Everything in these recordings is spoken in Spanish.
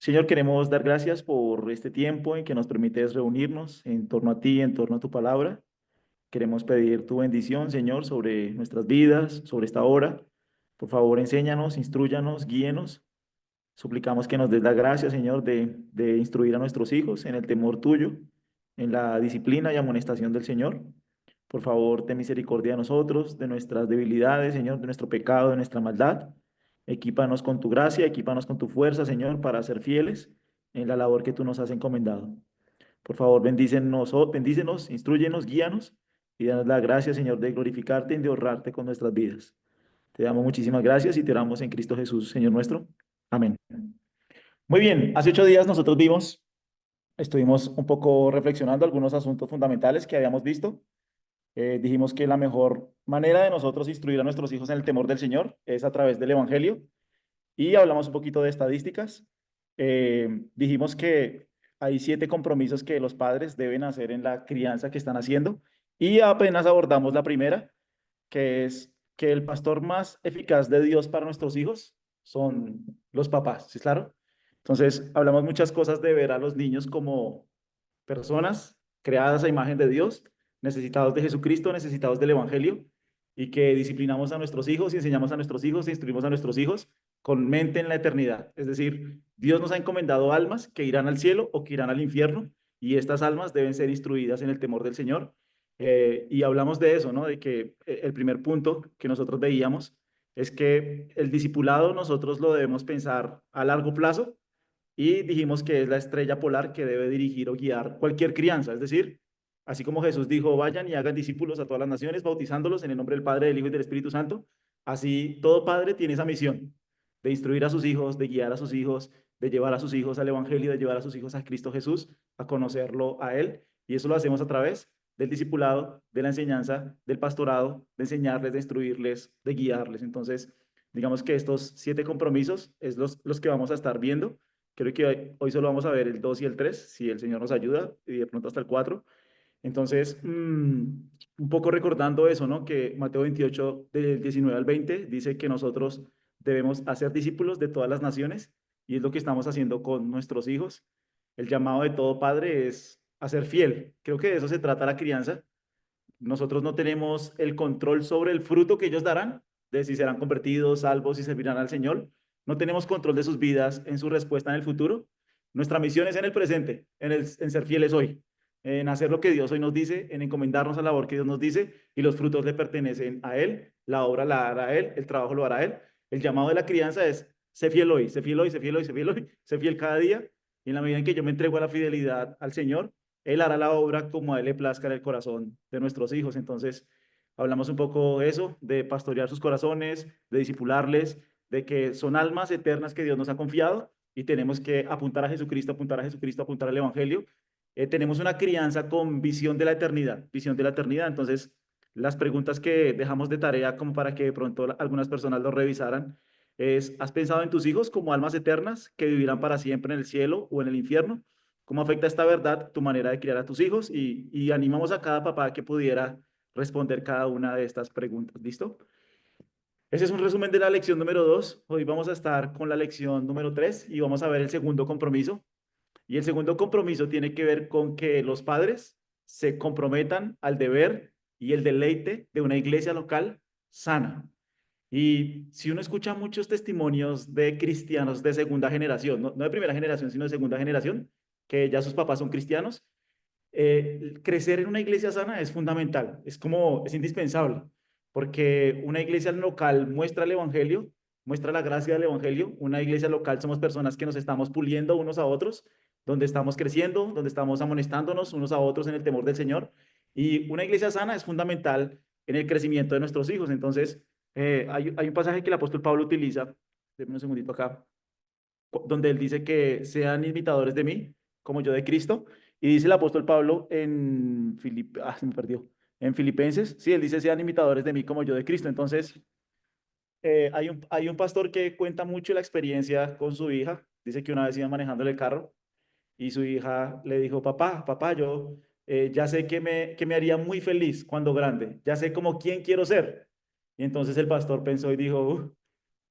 Señor, queremos dar gracias por este tiempo en que nos permites reunirnos en torno a ti, en torno a tu palabra. Queremos pedir tu bendición, Señor, sobre nuestras vidas, sobre esta hora. Por favor, enséñanos, instrúyanos, guíenos. Suplicamos que nos des la gracia, Señor, de instruir a nuestros hijos en el temor tuyo, en la disciplina y amonestación del Señor. Por favor, ten misericordia de nosotros, de nuestras debilidades, Señor, de nuestro pecado, de nuestra maldad. Equípanos con tu gracia, equípanos con tu fuerza, Señor, para ser fieles en la labor que tú nos has encomendado. Por favor, bendícenos, instruyenos, guíanos y danos la gracia, Señor, de glorificarte y de honrarte con nuestras vidas. Te damos muchísimas gracias y te damos en Cristo Jesús, Señor nuestro. Amén. Muy bien, hace 8 días nosotros estuvimos un poco reflexionando algunos asuntos fundamentales que habíamos visto. Dijimos que la mejor manera de nosotros instruir a nuestros hijos en el temor del Señor es a través del Evangelio y hablamos un poquito de estadísticas. Dijimos que hay 7 compromisos que los padres deben hacer en la crianza que están haciendo y apenas abordamos la primera, que es que el pastor más eficaz de Dios para nuestros hijos son los papás, ¿sí, claro? Entonces, hablamos muchas cosas de ver a los niños como personas creadas a imagen de Dios, necesitados de Jesucristo, necesitados del Evangelio, y que disciplinamos a nuestros hijos y enseñamos a nuestros hijos e instruimos a nuestros hijos con mente en la eternidad. Es decir, Dios nos ha encomendado almas que irán al cielo o que irán al infierno, y estas almas deben ser instruidas en el temor del Señor. Y hablamos de eso, ¿no? De que el primer punto que nosotros veíamos es que el discipulado nosotros lo debemos pensar a largo plazo y dijimos que es la estrella polar que debe dirigir o guiar cualquier crianza. Es decir, así como Jesús dijo, vayan y hagan discípulos a todas las naciones, bautizándolos en el nombre del Padre, del Hijo y del Espíritu Santo. Así todo padre tiene esa misión de instruir a sus hijos, de guiar a sus hijos, de llevar a sus hijos al Evangelio, de llevar a sus hijos a Cristo Jesús, a conocerlo a Él. Y eso lo hacemos a través del discipulado, de la enseñanza, del pastorado, de enseñarles, de instruirles, de guiarles. Entonces, digamos que estos 7 compromisos es los que vamos a estar viendo. Creo que hoy solo vamos a ver el 2 y el 3 si el Señor nos ayuda, y de pronto hasta el 4. Entonces, un poco recordando eso, ¿no? Que Mateo 28, del 19 al 20, dice que nosotros debemos hacer discípulos de todas las naciones, y es lo que estamos haciendo con nuestros hijos. El llamado de todo padre es a ser fiel. Creo que de eso se trata la crianza. Nosotros no tenemos el control sobre el fruto que ellos darán, de si serán convertidos, salvos y servirán al Señor. No tenemos control de sus vidas en su respuesta en el futuro. Nuestra misión es en el presente, en ser fieles hoy, en hacer lo que Dios hoy nos dice, en encomendarnos a la labor que Dios nos dice, y los frutos le pertenecen a Él, la obra la hará Él, el trabajo lo hará Él. El llamado de la crianza es, sé fiel hoy, sé fiel hoy, sé fiel hoy, sé fiel hoy, sé fiel cada día, y en la medida en que yo me entrego a la fidelidad al Señor, Él hará la obra como a Él le plazca en el corazón de nuestros hijos. Entonces, hablamos un poco de eso, de pastorear sus corazones, de disipularles, de que son almas eternas que Dios nos ha confiado y tenemos que apuntar a Jesucristo, apuntar a Jesucristo, apuntar al Evangelio. Tenemos una crianza con visión de la eternidad, visión de la eternidad. Entonces, las preguntas que dejamos de tarea como para que de pronto algunas personas lo revisaran es, ¿has pensado en tus hijos como almas eternas que vivirán para siempre en el cielo o en el infierno? ¿Cómo afecta esta verdad tu manera de criar a tus hijos? Y animamos a cada papá que pudiera responder cada una de estas preguntas. ¿Listo? Ese es un resumen de la lección número 2. Hoy vamos a estar con la lección número 3 y vamos a ver el segundo compromiso. Y el segundo compromiso tiene que ver con que los padres se comprometan al deber y el deleite de una iglesia local sana. Y si uno escucha muchos testimonios de cristianos de segunda generación, no de primera generación, sino de segunda generación, que ya sus papás son cristianos, crecer en una iglesia sana es fundamental, es indispensable, porque una iglesia local muestra el evangelio, muestra la gracia del evangelio. Una iglesia local somos personas que nos estamos puliendo unos a otros, donde estamos creciendo, donde estamos amonestándonos unos a otros en el temor del Señor. Y una iglesia sana es fundamental en el crecimiento de nuestros hijos. Entonces, hay un pasaje que el apóstol Pablo utiliza, déjame un segundito acá, donde él dice que sean imitadores de mí, como yo de Cristo. Y dice el apóstol Pablo se me perdió, en Filipenses, sí, él dice, sean imitadores de mí como yo de Cristo. Entonces, hay un pastor que cuenta mucho la experiencia con su hija. Dice que una vez iba manejándole el carro y su hija le dijo, papá, papá, yo ya sé que me haría muy feliz cuando grande, ya sé como quién quiero ser. Y entonces el pastor pensó y dijo,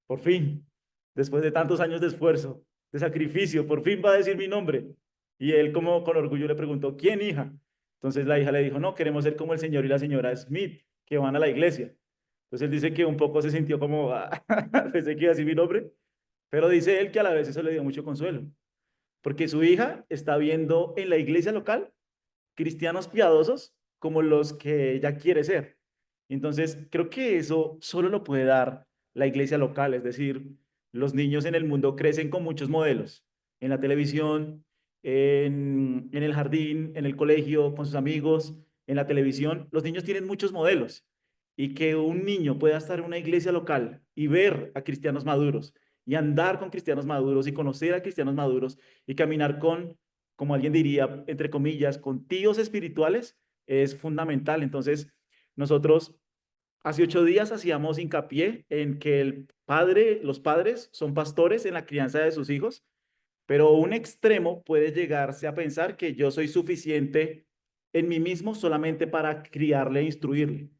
por fin, después de tantos años de esfuerzo, de sacrificio, por fin va a decir mi nombre. Y él como con orgullo le preguntó, ¿quién, hija? Entonces la hija le dijo, no, queremos ser como el señor y la señora Smith, que van a la iglesia. Entonces él dice que un poco se sintió como, pensé que iba a decir mi nombre, pero dice él que a la vez eso le dio mucho consuelo, porque su hija está viendo en la iglesia local cristianos piadosos como los que ella quiere ser. Entonces, creo que eso solo lo puede dar la iglesia local, es decir, los niños en el mundo crecen con muchos modelos, en la televisión, en el jardín, en el colegio, con sus amigos, en la televisión, los niños tienen muchos modelos y que un niño pueda estar en una iglesia local y ver a cristianos maduros y andar con cristianos maduros y conocer a cristianos maduros y caminar con, como alguien diría, entre comillas, con tíos espirituales, es fundamental. Entonces, nosotros hace 8 días hacíamos hincapié en que los padres son pastores en la crianza de sus hijos, pero un extremo puede llegarse a pensar que yo soy suficiente en mí mismo solamente para criarle e instruirle,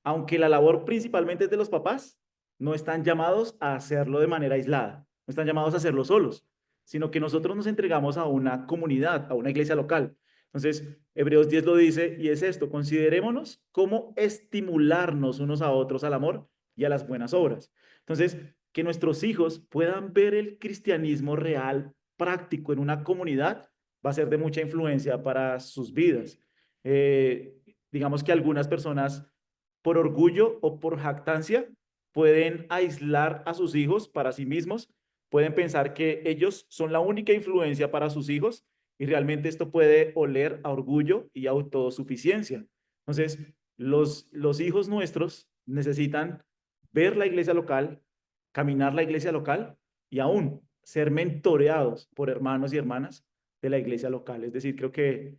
aunque la labor principalmente es de los papás, no están llamados a hacerlo de manera aislada, no están llamados a hacerlo solos, sino que nosotros nos entregamos a una comunidad, a una iglesia local. Entonces, Hebreos 10 lo dice y es esto, considerémonos cómo estimularnos unos a otros al amor y a las buenas obras. Entonces, que nuestros hijos puedan ver el cristianismo real, práctico en una comunidad, va a ser de mucha influencia para sus vidas. Digamos que algunas personas por orgullo o por jactancia, pueden aislar a sus hijos para sí mismos, pueden pensar que ellos son la única influencia para sus hijos y realmente esto puede oler a orgullo y autosuficiencia. Entonces, los hijos nuestros necesitan ver la iglesia local, caminar la iglesia local y aún ser mentoreados por hermanos y hermanas de la iglesia local. Es decir, creo que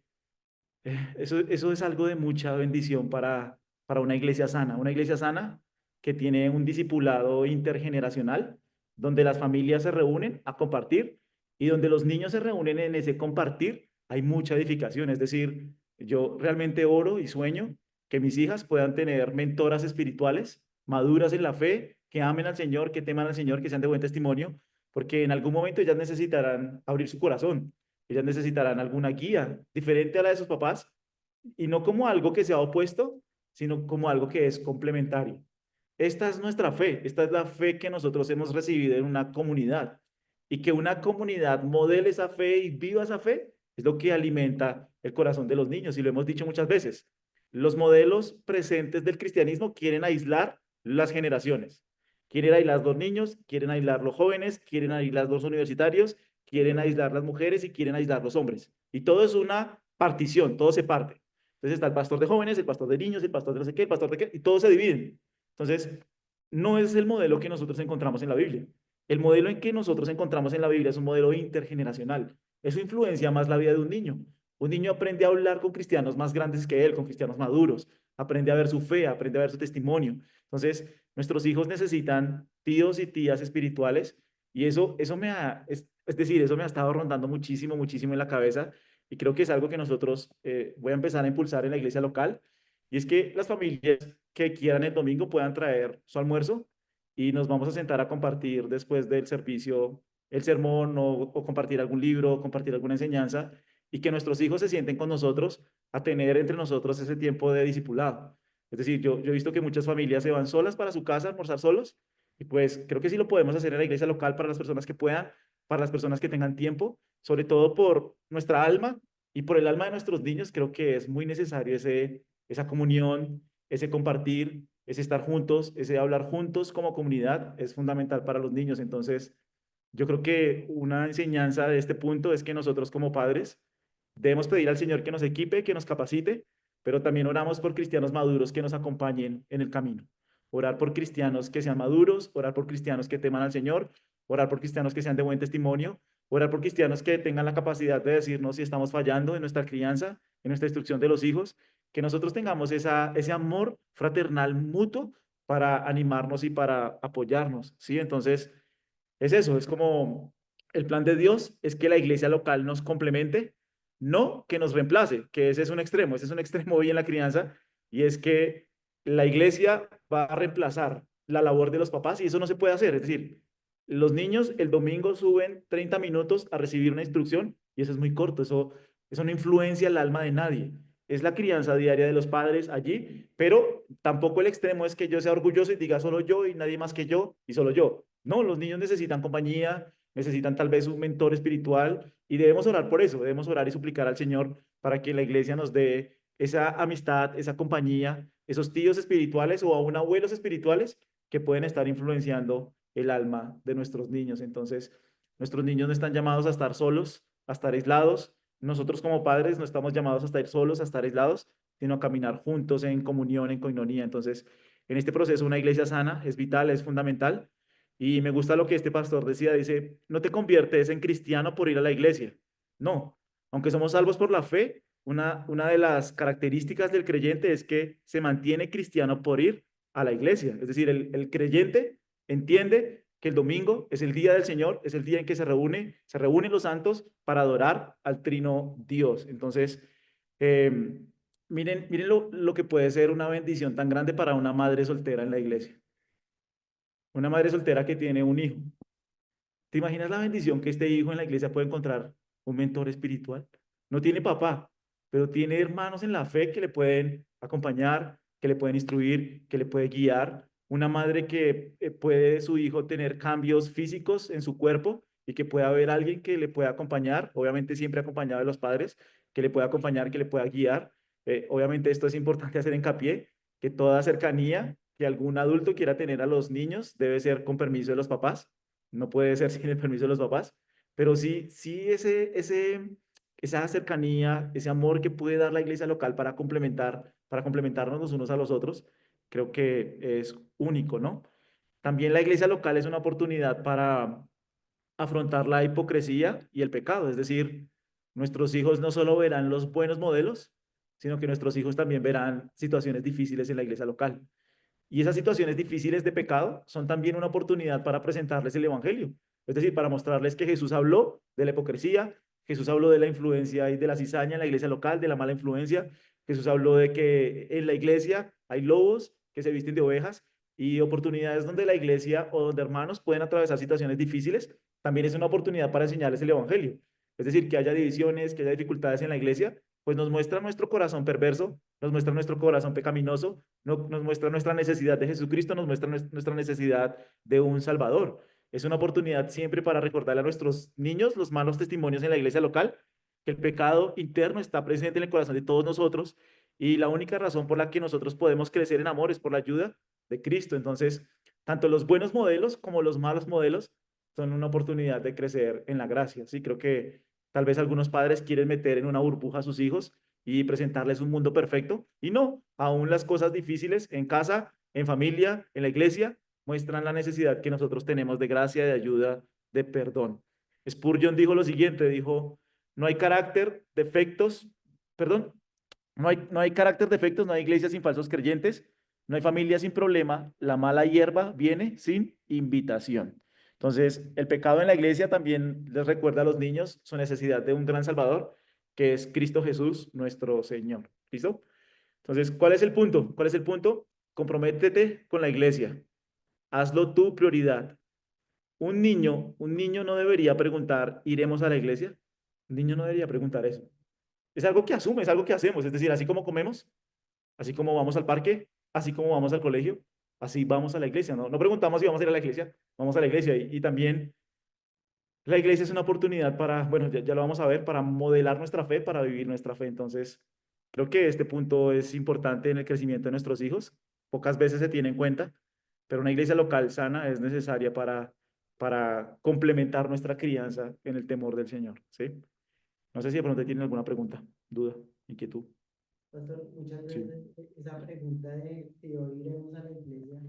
eso es algo de mucha bendición para una iglesia sana que tiene un discipulado intergeneracional, donde las familias se reúnen a compartir y donde los niños se reúnen en ese compartir, hay mucha edificación. Es decir, yo realmente oro y sueño que mis hijas puedan tener mentoras espirituales, maduras en la fe, que amen al Señor, que teman al Señor, que sean de buen testimonio, porque en algún momento ellas necesitarán abrir su corazón, ellas necesitarán alguna guía diferente a la de sus papás y no como algo que sea opuesto, sino como algo que es complementario. Esta es nuestra fe, esta es la fe que nosotros hemos recibido en una comunidad y que una comunidad modele esa fe y viva esa fe es lo que alimenta el corazón de los niños y lo hemos dicho muchas veces. Los modelos presentes del cristianismo quieren aislar las generaciones. Quieren aislar los niños, quieren aislar los jóvenes, quieren aislar los universitarios, quieren aislar las mujeres y quieren aislar los hombres. Y todo es una partición, todo se parte. Entonces está el pastor de jóvenes, el pastor de niños, el pastor de no sé qué, el pastor de qué, y todos se dividen. Entonces, no es el modelo que nosotros encontramos en la Biblia. El modelo en que nosotros encontramos en la Biblia es un modelo intergeneracional. Eso influencia más la vida de un niño. Un niño aprende a hablar con cristianos más grandes que él, con cristianos maduros, aprende a ver su fe, aprende a ver su testimonio. Entonces, nuestros hijos necesitan tíos y tías espirituales y eso es decir, eso me ha estado rondando muchísimo, muchísimo en la cabeza y creo que es algo que nosotros voy a empezar a impulsar en la iglesia local y es que las familias que quieran el domingo puedan traer su almuerzo y nos vamos a sentar a compartir después del servicio el sermón o compartir algún libro, compartir alguna enseñanza y que nuestros hijos se sienten con nosotros a tener entre nosotros ese tiempo de discipulado. Es decir, yo he visto que muchas familias se van solas para su casa a almorzar solos y pues creo que sí lo podemos hacer en la iglesia local para las personas que puedan, para las personas que tengan tiempo, sobre todo por nuestra alma y por el alma de nuestros niños. Creo que es muy necesario esa comunión, ese compartir, ese estar juntos, ese hablar juntos como comunidad es fundamental para los niños. Entonces, yo creo que una enseñanza de este punto es que nosotros como padres debemos pedir al Señor que nos equipe, que nos capacite, pero también oramos por cristianos maduros que nos acompañen en el camino. Orar por cristianos que sean maduros, orar por cristianos que teman al Señor, orar por cristianos que sean de buen testimonio, orar por cristianos que tengan la capacidad de decirnos si estamos fallando en nuestra crianza, en nuestra instrucción de los hijos, que nosotros tengamos ese amor fraternal mutuo para animarnos y para apoyarnos, ¿sí? Entonces, es eso, es como el plan de Dios es que la iglesia local nos complemente, no que nos reemplace, que ese es un extremo hoy en la crianza, y es que la iglesia va a reemplazar la labor de los papás y eso no se puede hacer. Es decir, Los niños el domingo suben 30 minutos a recibir una instrucción y eso es muy corto, eso no influencia el alma de nadie. Es la crianza diaria de los padres allí, pero tampoco el extremo es que yo sea orgulloso y diga solo yo y nadie más que yo y solo yo. No, los niños necesitan compañía, necesitan tal vez un mentor espiritual y debemos orar por eso, debemos orar y suplicar al Señor para que la iglesia nos dé esa amistad, esa compañía, esos tíos espirituales o aún abuelos espirituales que pueden estar influenciando el alma de nuestros niños. Entonces, nuestros niños no están llamados a estar solos, a estar aislados. Nosotros como padres no estamos llamados a estar solos, a estar aislados, sino a caminar juntos en comunión, en coinonía. Entonces, en este proceso una iglesia sana es vital, es fundamental. Y me gusta lo que este pastor decía, dice, no te conviertes en cristiano por ir a la iglesia. No, aunque somos salvos por la fe, una de las características del creyente es que se mantiene cristiano por ir a la iglesia. Es decir, el creyente entiende que el domingo es el día del Señor, es el día en que se reúnen los santos para adorar al trino Dios. Entonces, eh, miren lo que puede ser una bendición tan grande para una madre soltera en la iglesia. Una madre soltera que tiene un hijo. ¿Te imaginas la bendición que este hijo en la iglesia puede encontrar un mentor espiritual? No tiene papá, pero tiene hermanos en la fe que le pueden acompañar, que le pueden instruir, que le puede guiar. Una madre que puede su hijo tener cambios físicos en su cuerpo y que pueda haber alguien que le pueda acompañar, obviamente siempre acompañado de los padres, que le pueda acompañar, que le pueda guiar. Obviamente esto es importante hacer hincapié, que toda cercanía que algún adulto quiera tener a los niños debe ser con permiso de los papás, no puede ser sin el permiso de los papás, pero sí esa cercanía, ese amor que puede dar la iglesia local para complementarnos los unos a los otros, creo que es único, ¿no? También la iglesia local es una oportunidad para afrontar la hipocresía y el pecado, es decir, nuestros hijos no solo verán los buenos modelos, sino que nuestros hijos también verán situaciones difíciles en la iglesia local. Y esas situaciones difíciles de pecado son también una oportunidad para presentarles el Evangelio. Es decir, para mostrarles que Jesús habló de la hipocresía, Jesús habló de la influencia y de la cizaña en la iglesia local, de la mala influencia. Jesús habló de que en la iglesia hay lobos que se visten de ovejas y oportunidades donde la iglesia o donde hermanos pueden atravesar situaciones difíciles. También es una oportunidad para enseñarles el Evangelio. Es decir, que haya divisiones, que haya dificultades en la iglesia, pues nos muestra nuestro corazón perverso, nos muestra nuestro corazón pecaminoso, nos muestra nuestra necesidad de Jesucristo, nos muestra nuestra necesidad de un Salvador. Es una oportunidad siempre para recordarle a nuestros niños los malos testimonios en la iglesia local, que el pecado interno está presente en el corazón de todos nosotros y la única razón por la que nosotros podemos crecer en amor es por la ayuda de Cristo. Entonces, tanto los buenos modelos como los malos modelos son una oportunidad de crecer en la gracia. Sí, creo que tal vez algunos padres quieren meter en una burbuja a sus hijos y presentarles un mundo perfecto. Y no, aún las cosas difíciles en casa, en familia, en la iglesia, muestran la necesidad que nosotros tenemos de gracia, de ayuda, de perdón. Spurgeon dijo lo siguiente, dijo, no hay carácter, defectos, perdón, no hay carácter, defectos, no hay iglesia sin falsos creyentes, no hay familia sin problema, la mala hierba viene sin invitación. Entonces, el pecado en la iglesia también les recuerda a los niños su necesidad de un gran Salvador, que es Cristo Jesús, nuestro Señor. ¿Listo? Entonces, ¿cuál es el punto? ¿Cuál es el punto? Comprométete con la iglesia. Hazlo tu prioridad. Un niño no debería preguntar, ¿iremos a la iglesia? Un niño no debería preguntar eso. Es algo que asume, es algo que hacemos. Es decir, así como comemos, así como vamos al parque, así como vamos al colegio, así vamos a la iglesia. No preguntamos si vamos a ir a la iglesia, vamos a la iglesia. Y también la iglesia es una oportunidad para, bueno, ya lo vamos a ver, para modelar nuestra fe, para vivir nuestra fe. Entonces, creo que este punto es importante en el crecimiento de nuestros hijos. Pocas veces se tiene en cuenta, pero una iglesia local sana es necesaria para complementar nuestra crianza en el temor del Señor. ¿Sí? No sé si de pronto tienen alguna pregunta, duda, inquietud. Pastor, muchas Sí. veces esa pregunta de si hoy iremos a la iglesia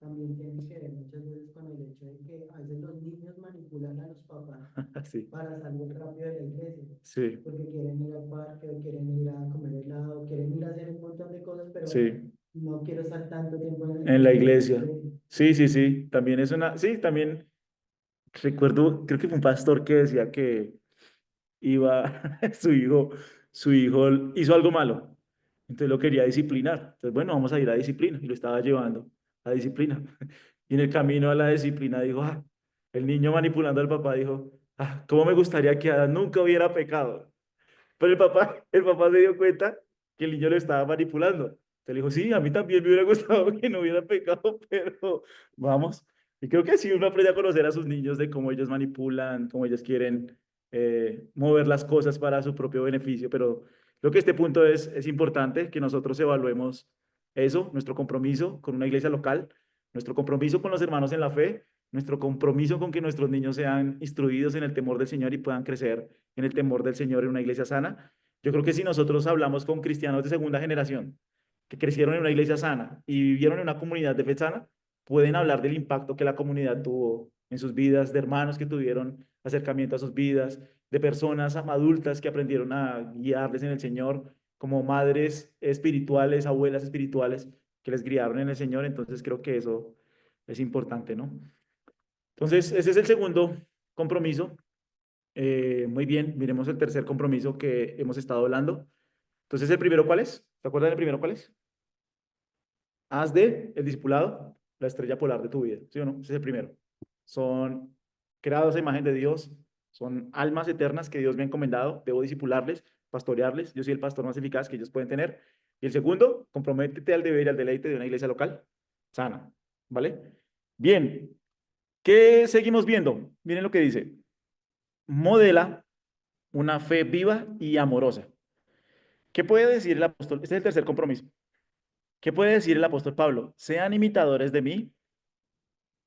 también tiene que ver muchas veces con el hecho de que a veces los niños manipulan a los papás Sí, para salir rápido de la iglesia, sí, porque quieren ir al parque o quieren ir a comer helado, quieren ir a hacer un montón de cosas, pero sí. no quiero estar tanto tiempo En la en la iglesia. iglesia. Sí, sí, sí. También es una, sí, también recuerdo, creo que fue un pastor que decía que iba, su hijo, su hijo hizo algo malo. Entonces lo quería disciplinar. Entonces, bueno, vamos a ir a disciplina. Y lo estaba llevando a disciplina. Y en el camino a la disciplina dijo, ah, El niño manipulando al papá dijo, ah, ¿cómo me gustaría que Adán nunca hubiera pecado? Pero el papá se dio cuenta que el niño lo estaba manipulando. Entonces le dijo, sí, a mí también me hubiera gustado que no hubiera pecado, pero vamos. Y creo que sí, uno aprende a conocer a sus niños de cómo ellos manipulan, cómo ellos quieren mover las cosas para su propio beneficio. Pero creo que este punto es importante, que nosotros evaluemos eso, nuestro compromiso con una iglesia local, nuestro compromiso con los hermanos en la fe, nuestro compromiso con que nuestros niños sean instruidos en el temor del Señor y puedan crecer en el temor del Señor en una iglesia sana. Yo creo que si nosotros hablamos con cristianos de segunda generación que crecieron en una iglesia sana y vivieron en una comunidad de fe sana, pueden hablar del impacto que la comunidad tuvo en sus vidas, de hermanos que tuvieron acercamiento a sus vidas, de personas adultas que aprendieron a guiarles en el Señor, como madres espirituales, abuelas espirituales que les guiaron en el Señor. Entonces creo que eso es importante, ¿no? Entonces, ese es el segundo compromiso. Muy bien, miremos el tercer compromiso que hemos estado hablando. Entonces, ¿el primero cuál es? ¿Te acuerdas del primero cuál es? Haz de el discipulado la estrella polar de tu vida, ¿sí o no? Ese es el primero. Son creados a imagen de Dios, son almas eternas que Dios me ha encomendado, debo discipularles, pastorearles, yo soy el pastor más eficaz que ellos pueden tener. Y el segundo, comprométete al deber y al deleite de una iglesia local sana, ¿vale? Bien, ¿qué seguimos viendo? Miren lo que dice. Modela una fe viva y amorosa. ¿Qué puede decir el apóstol? Este es el tercer compromiso. ¿Qué puede decir el apóstol Pablo? Sean imitadores de mí,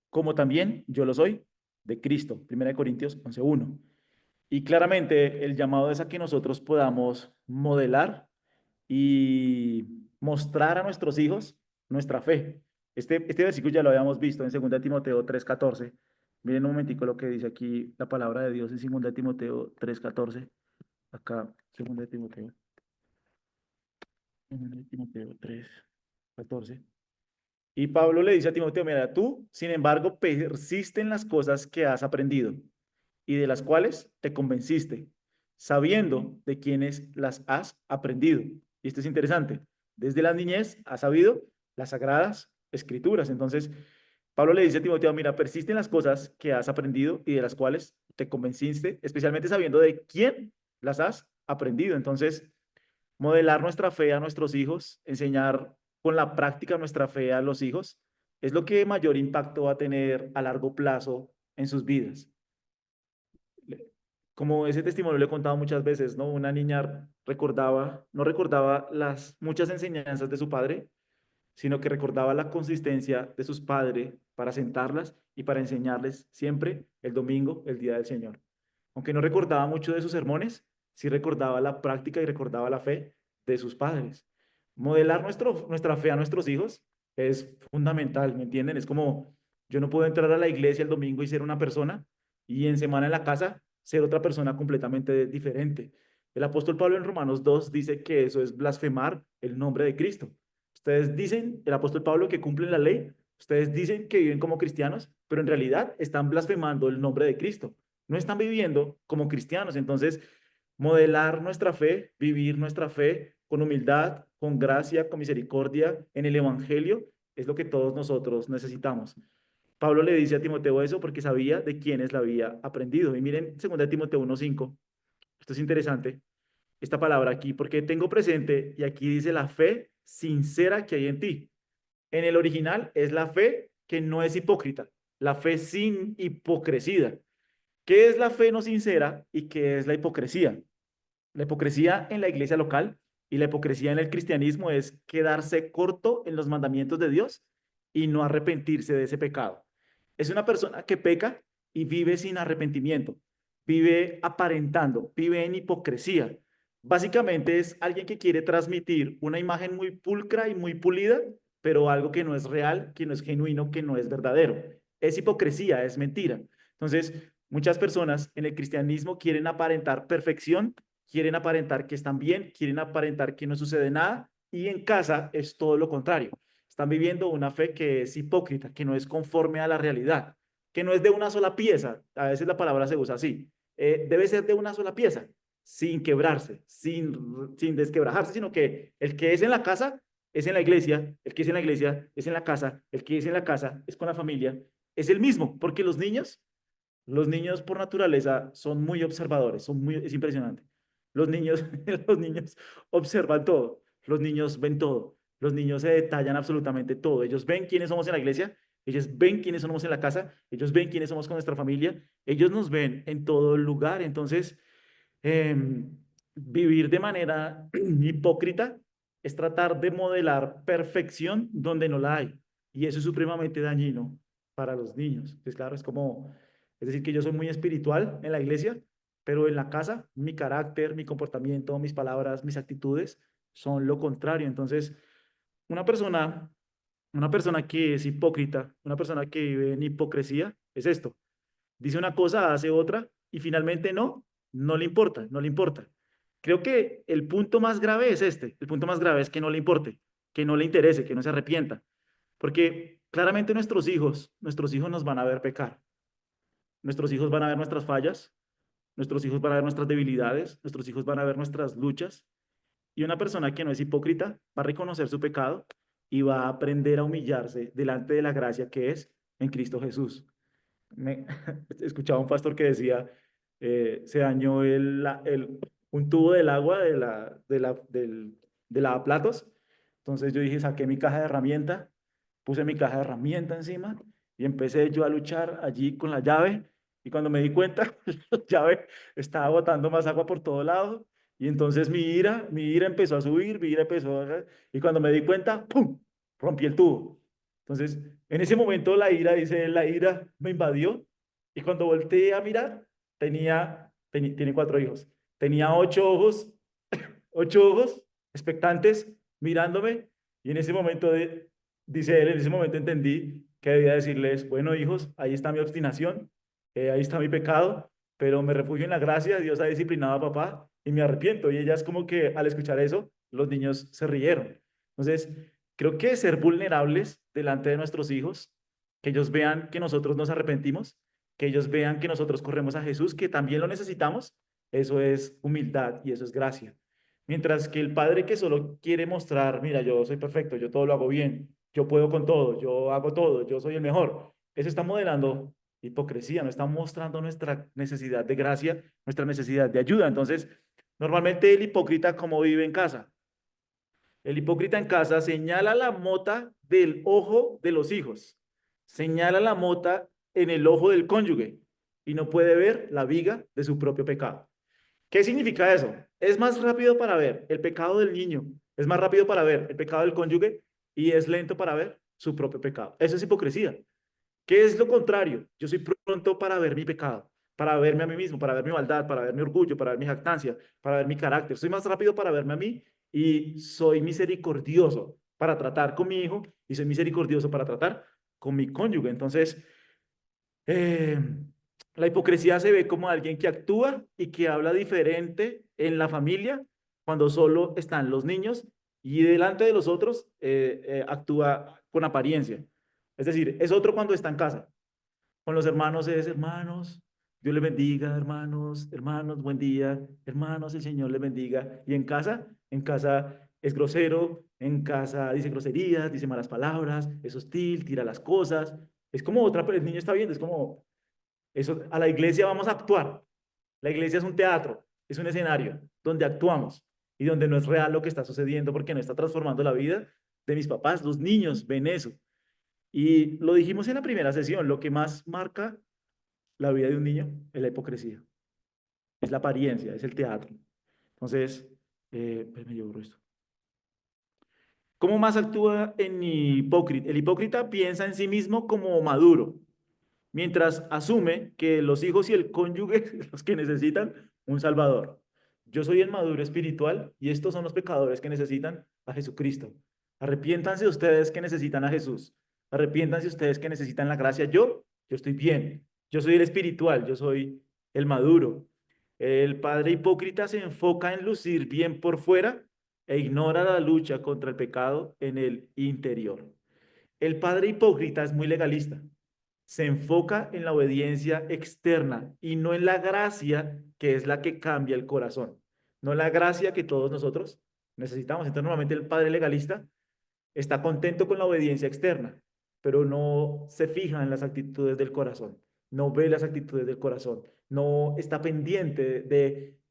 como también yo lo soy de Cristo. 1 Corintios 11:1. Y claramente el llamado es a que nosotros podamos modelar y mostrar a nuestros hijos nuestra fe. Este versículo ya lo habíamos visto en 2 Timoteo 3:14. Miren un momentico lo que dice aquí la palabra de Dios en 2 Timoteo 3:14. Acá, 2 Timoteo. 2 Timoteo 3:14. Y Pablo le dice a Timoteo, mira, tú, sin embargo, persiste en las cosas que has aprendido y de las cuales te convenciste, sabiendo de quiénes las has aprendido. Y esto es interesante. Desde la niñez has sabido las sagradas escrituras. Entonces, Pablo le dice a Timoteo, mira, persiste en las cosas que has aprendido y de las cuales te convenciste, especialmente sabiendo de quién las has aprendido. Entonces, modelar nuestra fe a nuestros hijos, enseñar con la práctica nuestra fe a los hijos, es lo que mayor impacto va a tener a largo plazo en sus vidas. Como ese testimonio le he contado muchas veces, ¿no? Una niña recordaba, no recordaba las muchas enseñanzas de su padre, sino que recordaba la consistencia de sus padres para sentarlas y para enseñarles siempre el domingo, el día del Señor. Aunque no recordaba mucho de sus sermones, sí recordaba la práctica y recordaba la fe de sus padres. Modelar nuestra fe a nuestros hijos es fundamental, ¿me entienden? Es como yo no puedo entrar a la iglesia el domingo y ser una persona y en semana en la casa ser otra persona completamente diferente. El apóstol Pablo en Romanos 2 dice que eso es blasfemar el nombre de Cristo. Ustedes dicen, el apóstol Pablo, que cumplen la ley, ustedes dicen que viven como cristianos, pero en realidad están blasfemando el nombre de Cristo. No están viviendo como cristianos. Entonces, modelar nuestra fe, vivir nuestra fe con humildad, con gracia, con misericordia en el Evangelio, es lo que todos nosotros necesitamos. Pablo le dice a Timoteo eso porque sabía de quiénes la había aprendido. Y miren, 2 Timoteo 1:5, esto es interesante, esta palabra aquí, porque tengo presente, y aquí dice la fe sincera que hay en ti. En el original es la fe que no es hipócrita, la fe sin hipocresía. ¿Qué es la fe no sincera y qué es la hipocresía? La hipocresía en la iglesia local y la hipocresía en el cristianismo es quedarse corto en los mandamientos de Dios y no arrepentirse de ese pecado. Es una persona que peca y vive sin arrepentimiento, vive aparentando, vive en hipocresía. Básicamente es alguien que quiere transmitir una imagen muy pulcra y muy pulida, pero algo que no es real, que no es genuino, que no es verdadero. Es hipocresía, es mentira. Entonces, muchas personas en el cristianismo quieren aparentar perfección, quieren aparentar que están bien, quieren aparentar que no sucede nada, y en casa es todo lo contrario. Están viviendo una fe que es hipócrita, que no es conforme a la realidad, que no es de una sola pieza. A veces la palabra se usa así. Debe ser de una sola pieza, sin quebrarse, sin desquebrajarse, sino que el que es en la casa es en la iglesia, el que es en la iglesia es en la casa, el que es en la casa es con la familia, es el mismo, porque los niños Los niños por naturaleza son muy observadores, es impresionante. Los niños, los niños observan todo, los niños ven todo, los niños se detallan absolutamente todo. Ellos ven quiénes somos en la iglesia, ellos ven quiénes somos en la casa, ellos ven quiénes somos con nuestra familia, ellos nos ven en todo lugar. Entonces, eh, vivir de manera hipócrita es tratar de modelar perfección donde no la hay. Y eso es supremamente dañino para los niños. Pues claro, es decir, que yo soy muy espiritual en la iglesia, pero en la casa mi carácter, mi comportamiento, mis palabras, mis actitudes son lo contrario. Entonces, una persona, una persona que es hipócrita, una persona que vive en hipocresía, es esto. Dice una cosa, hace otra y finalmente no le importa, no le importa. Creo que el punto más grave es este, el punto más grave es que no le importe, que no le interese, que no se arrepienta, porque claramente nuestros hijos nos van a ver pecar, nuestros hijos van a ver nuestras fallas, nuestros hijos van a ver nuestras debilidades, nuestros hijos van a ver nuestras luchas, y una persona que no es hipócrita va a reconocer su pecado y va a aprender a humillarse delante de la gracia que es en Cristo Jesús. Me, escuchaba un pastor que decía, se dañó un tubo del agua de lavaplatos. Entonces yo dije, saqué mi caja de herramienta, puse mi caja de herramienta encima y empecé yo a luchar allí con la llave. Y cuando me di cuenta, la llave estaba botando más agua por todo lado. Y entonces mi ira empezó a subir, mi ira empezó a... Y cuando me di cuenta, ¡pum! Rompí el tubo. Entonces, en ese momento dice, la ira me invadió y cuando volteé a mirar, tiene 4 hijos, tenía 8 ojos, 8 ojos expectantes mirándome y en ese momento, dice él, en ese momento entendí que debía decirles, bueno hijos, ahí está mi obstinación, ahí está mi pecado, pero me refugio en la gracia, Dios ha disciplinado a papá y me arrepiento. Y ellas como que al escuchar eso, los niños se rieron. Entonces, creo que ser vulnerables delante de nuestros hijos, que ellos vean que nosotros nos arrepentimos, que ellos vean que nosotros corremos a Jesús, que también lo necesitamos, eso es humildad y eso es gracia. Mientras que el padre que solo quiere mostrar, mira, yo soy perfecto, yo todo lo hago bien, yo puedo con todo, yo hago todo, yo soy el mejor, eso está modelando hipocresía, no está mostrando nuestra necesidad de gracia, nuestra necesidad de ayuda. Entonces, normalmente el hipócrita, ¿cómo vive en casa? El hipócrita en casa señala la mota del ojo de los hijos, señala la mota en el ojo del cónyuge y no puede ver la viga de su propio pecado. ¿Qué significa eso? Es más rápido para ver el pecado del niño, es más rápido para ver el pecado del cónyuge y es lento para ver su propio pecado. Eso es hipocresía. ¿Qué es lo contrario? Yo soy pronto para ver mi pecado, para verme a mí mismo, para ver mi maldad, para ver mi orgullo, para ver mi jactancia, para ver mi carácter. Soy más rápido para verme a mí y soy misericordioso para tratar con mi hijo y soy misericordioso para tratar con mi cónyuge. Entonces, eh, la hipocresía se ve como alguien que actúa y que habla diferente en la familia cuando solo están los niños y delante de los otros actúa con apariencia. Es decir, es otro cuando está en casa. Con los hermanos es, hermanos, Dios les bendiga, hermanos, hermanos, buen día, hermanos, el Señor les bendiga. Y en casa es grosero, en casa dice groserías, dice malas palabras, es hostil, tira las cosas. Es como otra, pero el niño está viendo, es como, eso, a la iglesia vamos a actuar. La iglesia es un teatro, es un escenario donde actuamos y donde no es real lo que está sucediendo porque no está transformando la vida de mis papás. Los niños ven eso. Y lo dijimos en la primera sesión, lo que más marca la vida de un niño es la hipocresía, es la apariencia, es el teatro. Entonces, me llevo esto. ¿Cómo más actúa en hipócrita? El hipócrita piensa en sí mismo como maduro, mientras asume que los hijos y el cónyuge son los que necesitan un salvador. Yo soy el maduro espiritual y estos son los pecadores que necesitan a Jesucristo. Arrepiéntanse ustedes que necesitan a Jesús. Arrepiéntanse ustedes que necesitan la gracia. Yo estoy bien. Yo soy el espiritual, yo soy el maduro. El padre hipócrita se enfoca en lucir bien por fuera e ignora la lucha contra el pecado en el interior. El padre hipócrita es muy legalista, se enfoca en la obediencia externa y no en la gracia que es la que cambia el corazón, no la gracia que todos nosotros necesitamos. Entonces, normalmente el padre legalista está contento con la obediencia externa, pero no se fija en las actitudes del corazón. no ve las actitudes del corazón, no está pendiente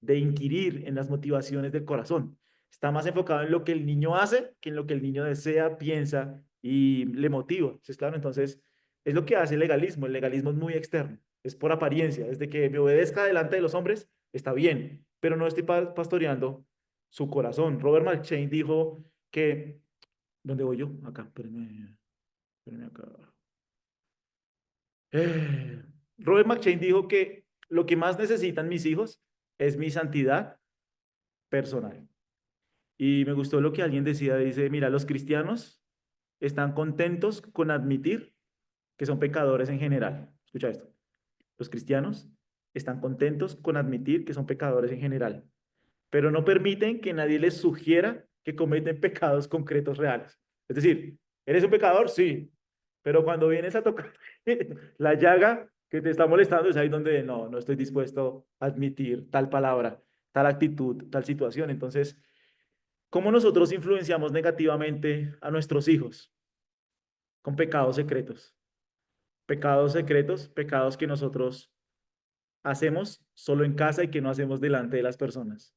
de inquirir en las motivaciones del corazón. Está más enfocado en lo que el niño hace que en lo que el niño desea, piensa y le motiva. ¿Sí? Es claro, entonces es lo que hace el legalismo. El legalismo es muy externo, es por apariencia. Desde que me obedezca delante de los hombres, está bien, pero no estoy pastoreando su corazón. Robert McChain dijo que, ¿dónde voy yo? Acá, espérenme acá. Eh, Robert McChain dijo que lo que más necesitan mis hijos es mi santidad personal. Y me gustó lo que alguien decía, dice, mira, los cristianos están contentos con admitir que son pecadores en general. Escucha esto. Los cristianos están contentos con admitir que son pecadores en general, pero no permiten que nadie les sugiera que cometen pecados concretos reales. Es decir, ¿eres un pecador? Sí, pero cuando vienes a tocar la llaga que te está molestando, es ahí donde no estoy dispuesto a admitir tal palabra, tal actitud, tal situación. Entonces, ¿cómo nosotros influenciamos negativamente a nuestros hijos? Con pecados secretos. Pecados secretos, pecados que nosotros hacemos solo en casa y que no hacemos delante de las personas.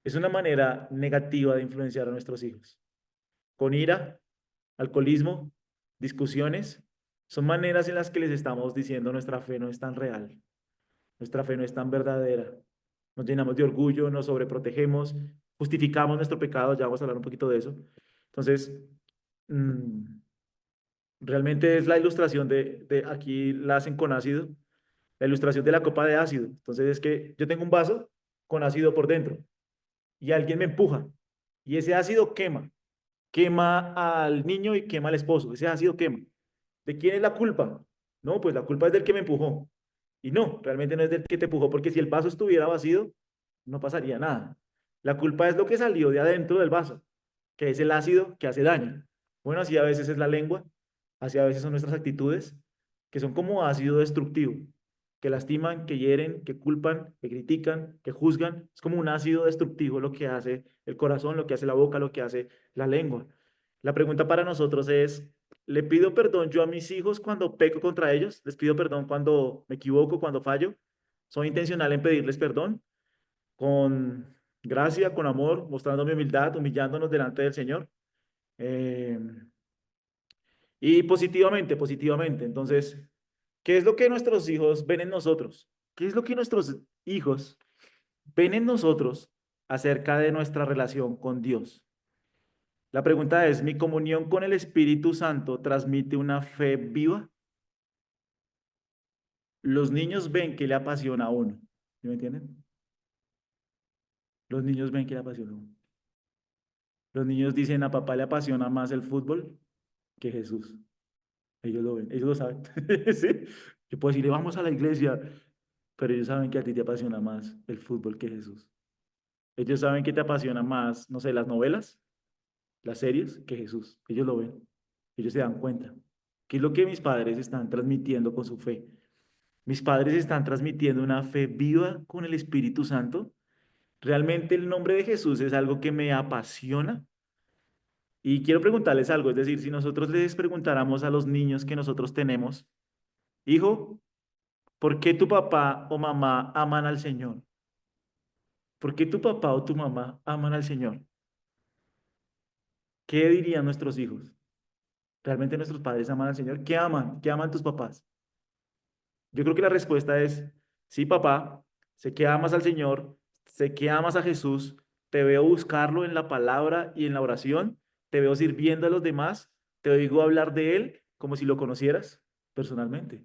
Es una manera negativa de influenciar a nuestros hijos. Con ira, alcoholismo, discusiones, son maneras en las que les estamos diciendo nuestra fe no es tan real, nuestra fe no es tan verdadera. Nos llenamos de orgullo, nos sobreprotegemos, justificamos nuestro pecado, ya vamos a hablar un poquito de eso. Entonces, mmm, realmente es la ilustración aquí la hacen con ácido, la ilustración de la copa de ácido. Entonces es que yo tengo un vaso con ácido por dentro y alguien me empuja y ese ácido quema al niño y quema al esposo, ese ácido quema. ¿De quién es la culpa? No, pues la culpa es del que me empujó. Y no, realmente no es del que te empujó, porque si el vaso estuviera vacío, no pasaría nada. La culpa es lo que salió de adentro del vaso, que es el ácido que hace daño. Bueno, así a veces es la lengua, así a veces son nuestras actitudes, que son como ácido destructivo, que lastiman, que hieren, que culpan, que critican, que juzgan. Es como un ácido destructivo lo que hace el corazón, lo que hace la boca, lo que hace la lengua. La pregunta para nosotros es, ¿le pido perdón yo a mis hijos cuando peco contra ellos? ¿Les pido perdón cuando me equivoco, cuando fallo? ¿Soy intencional en pedirles perdón? Con gracia, con amor, mostrando mi humildad, humillándonos delante del Señor. Eh, y positivamente, positivamente. Entonces, ¿qué es lo que nuestros hijos ven en nosotros? ¿Qué es lo que nuestros hijos ven en nosotros acerca de nuestra relación con Dios? La pregunta es, ¿mi comunión con el Espíritu Santo transmite una fe viva? Los niños ven que le apasiona a uno. ¿Sí me entienden? Los niños ven que le apasiona a uno. Los niños dicen, a papá le apasiona más el fútbol que Jesús. Ellos lo ven, ellos lo saben. ¿Sí? Yo puedo decirle, vamos a la iglesia, pero ellos saben que a ti te apasiona más el fútbol que Jesús. Ellos saben que te apasiona más, no sé, las novelas, las series, que Jesús. Ellos lo ven. Ellos se dan cuenta. ¿Qué es lo que mis padres están transmitiendo con su fe? Mis padres están transmitiendo una fe viva con el Espíritu Santo. Realmente el nombre de Jesús es algo que me apasiona. Y quiero preguntarles algo, es decir, si nosotros les preguntáramos a los niños que nosotros tenemos, hijo, ¿por qué tu papá o mamá aman al Señor? ¿Por qué tu papá o tu mamá aman al Señor? ¿Qué dirían nuestros hijos? ¿Realmente nuestros padres aman al Señor? ¿Qué aman? ¿Qué aman tus papás? Yo creo que la respuesta es, sí, papá, sé que amas al Señor, sé que amas a Jesús, te veo buscarlo en la palabra y en la oración, te veo sirviendo a los demás, te oigo hablar de Él como si lo conocieras personalmente.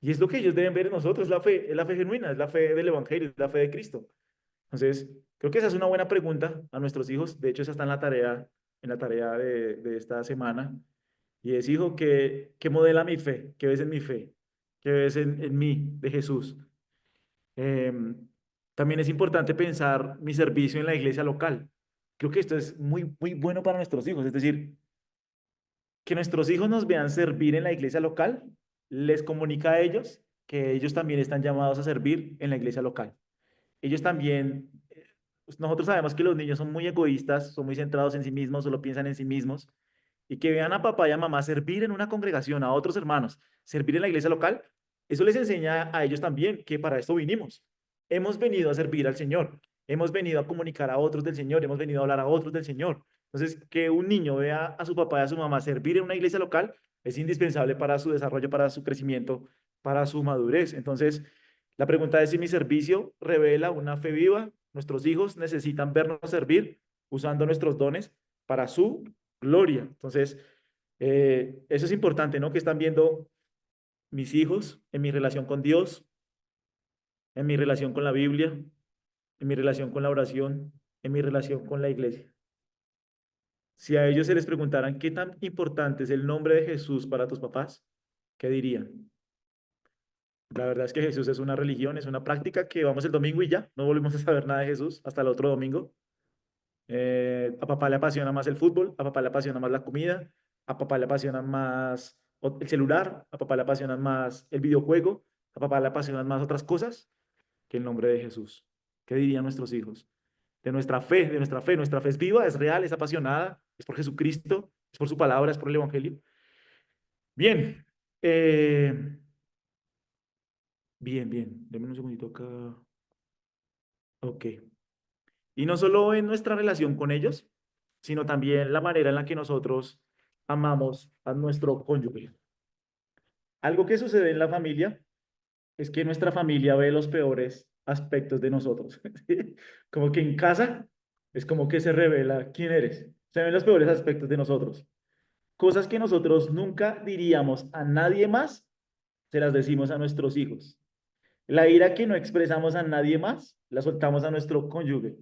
Y es lo que ellos deben ver en nosotros, es la fe genuina, es la fe del Evangelio, es la fe de Cristo. Entonces, creo que esa es una buena pregunta a nuestros hijos. De hecho, esa está en la tarea de esta semana. Y es, hijo, ¿qué modela mi fe? ¿Qué ves en mi fe? ¿Qué ves en mí, de Jesús? Em, También es importante pensar mi servicio en la iglesia local. Creo que esto es muy, muy bueno para nuestros hijos. Es decir, que nuestros hijos nos vean servir en la iglesia local, les comunica a ellos que ellos también están llamados a servir en la iglesia local. Ellos también, pues, nosotros sabemos que los niños son muy egoístas, son muy centrados en sí mismos, solo piensan en sí mismos, y que vean a papá y a mamá servir en una congregación, a otros hermanos, servir en la iglesia local, Eso les enseña a ellos también que para esto vinimos. Hemos venido a servir al Señor, hemos venido a comunicar a otros del Señor, hemos venido a hablar a otros del Señor. Entonces, que un niño vea a su papá y a su mamá servir en una iglesia local es indispensable para su desarrollo, para su crecimiento, para su madurez. Entonces, la pregunta es si mi servicio revela una fe viva. Nuestros hijos necesitan vernos servir usando nuestros dones para su gloria. Entonces, eso es importante, ¿no? Que están viendo mis hijos en mi relación con Dios, en mi relación con la Biblia, en mi relación con la oración, en mi relación con la iglesia. Si a ellos se les preguntaran qué tan importante es el nombre de Jesús para tus papás, ¿qué dirían? La verdad es que Jesús es una religión, es una práctica que vamos el domingo y ya, no volvemos a saber nada de Jesús hasta el otro domingo. A papá le apasiona más el fútbol, a papá le apasiona más la comida, a papá le apasiona más el celular, a papá le apasiona más el videojuego, a papá le apasionan más otras cosas que el nombre de Jesús. ¿Qué dirían nuestros hijos? De nuestra fe, de nuestra fe. Nuestra fe es viva, es real, es apasionada, es por Jesucristo, es por su palabra, es por el Evangelio. Bien, bien. Deme un segundito acá. Ok. Y no solo en nuestra relación con ellos, sino también la manera en la que nosotros amamos a nuestro cónyuge. Algo que sucede en la familia es que nuestra familia ve los peores aspectos de nosotros. Como que en casa es como que se revela quién eres. Se ven los peores aspectos de nosotros. Cosas que nosotros nunca diríamos a nadie más, se las decimos a nuestros hijos. La ira que no expresamos a nadie más, la soltamos a nuestro cónyuge.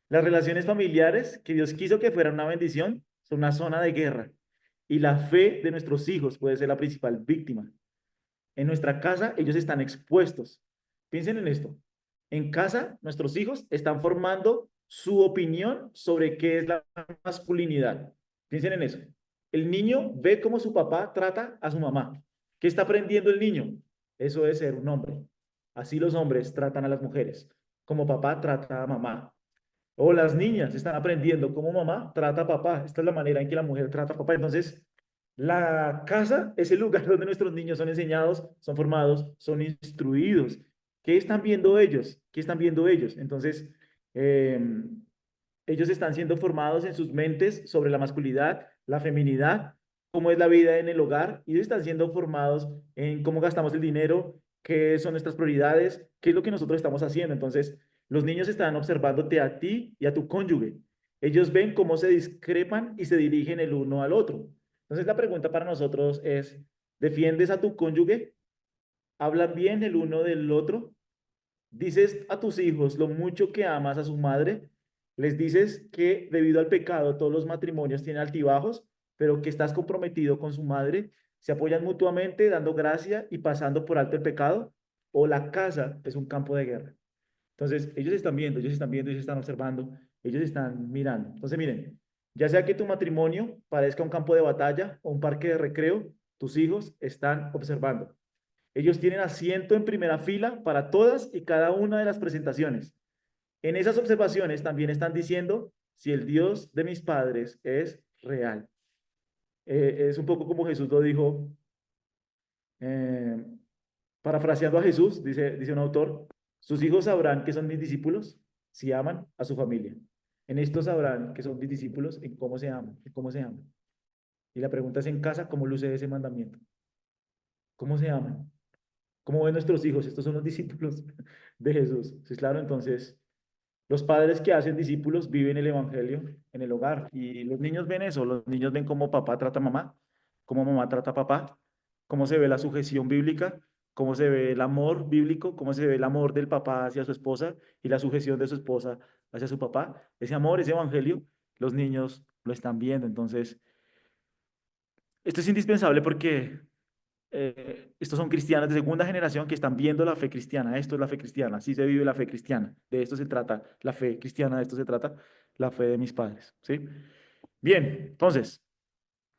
Las relaciones familiares, que Dios quiso que fueran una bendición, son una zona de guerra. Y la fe de nuestros hijos puede ser la principal víctima. En nuestra casa, ellos están expuestos. Piensen en esto. En casa, nuestros hijos están formando su opinión sobre qué es la masculinidad. Piensen en eso. El niño ve cómo su papá trata a su mamá. ¿Qué está aprendiendo el niño? Eso es ser un hombre. Así los hombres tratan a las mujeres, como papá trata a mamá. O las niñas están aprendiendo cómo mamá trata a papá. Esta es la manera en que la mujer trata a papá. Entonces, la casa es el lugar donde nuestros niños son enseñados, son formados, son instruidos. ¿Qué están viendo ellos? ¿Qué están viendo ellos? Entonces, eh, ellos están siendo formados en sus mentes sobre la masculinidad, la feminidad, cómo es la vida en el hogar, y ellos están siendo formados en cómo gastamos el dinero, qué son nuestras prioridades, qué es lo que nosotros estamos haciendo. Entonces, los niños están observándote a ti y a tu cónyuge. Ellos ven cómo se discrepan y se dirigen el uno al otro. Entonces, la pregunta para nosotros es, ¿defiendes a tu cónyuge? ¿Hablan bien el uno del otro? Dices a tus hijos lo mucho que amas a su madre, les dices que debido al pecado todos los matrimonios tienen altibajos, pero que estás comprometido con su madre, se apoyan mutuamente dando gracia y pasando por alto el pecado, o la casa es un campo de guerra. Entonces, ellos están observando, ellos están mirando. Entonces, miren, ya sea que tu matrimonio parezca un campo de batalla o un parque de recreo, tus hijos están observando. Ellos tienen asiento en primera fila para todas y cada una de las presentaciones. En esas observaciones también están diciendo si el Dios de mis padres es real. Es un poco como Jesús lo dijo, eh, parafraseando a Jesús, dice un autor, sus hijos sabrán que son mis discípulos si aman a su familia. En esto sabrán que son mis discípulos en cómo se aman, en cómo se aman. Y la pregunta es en casa, ¿cómo luce ese mandamiento? ¿Cómo se aman? ¿Cómo ven nuestros hijos? Estos son los discípulos de Jesús. Sí, claro, entonces, los padres que hacen discípulos viven el evangelio en el hogar y los niños ven eso, los niños ven cómo papá trata a mamá, cómo mamá trata a papá, cómo se ve la sujeción bíblica, cómo se ve el amor bíblico, cómo se ve el amor del papá hacia su esposa y la sujeción de su esposa hacia su papá. Ese amor, ese evangelio, los niños lo están viendo. Entonces, esto es indispensable porque estos son cristianos de segunda generación que están viendo la fe cristiana. Esto es la fe cristiana, así se vive la fe cristiana. De esto se trata la fe cristiana, de esto se trata la fe de mis padres. ¿Sí? Bien, entonces,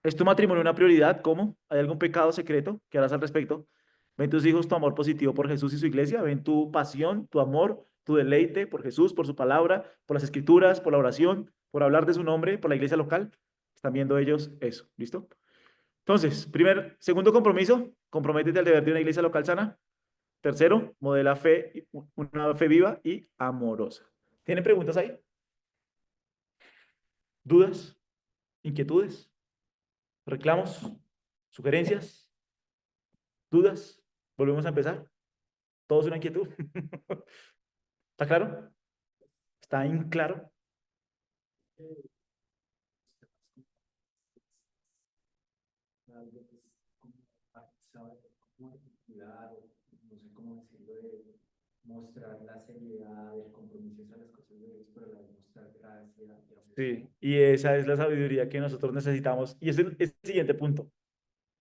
¿es tu matrimonio una prioridad? ¿Cómo? ¿Hay algún pecado secreto que harás al respecto? ¿Ven tus hijos tu amor positivo por Jesús y su iglesia? ¿Ven tu pasión, tu amor, tu deleite por Jesús, por su palabra, por las escrituras, por la oración, por hablar de su nombre, por la iglesia local? Están viendo ellos eso. ¿Listo? Entonces, segundo compromiso, comprométete al deber de una iglesia local sana. Tercero, modela fe, una fe viva y amorosa. ¿Tienen preguntas ahí? ¿Dudas? ¿Inquietudes? ¿Reclamos? ¿Sugerencias? ¿Dudas? ¿Volvemos a empezar? ¿Todo es una inquietud? ¿Está claro? ¿Está claro? Algo pues como saber cómo articular, o no sé cómo decirlo, de mostrar la seriedad, el compromiso a las cosas de Dios, pero a la vez mostrar gracia y amor. Sí, y esa es la sabiduría que nosotros necesitamos. Y es el siguiente punto.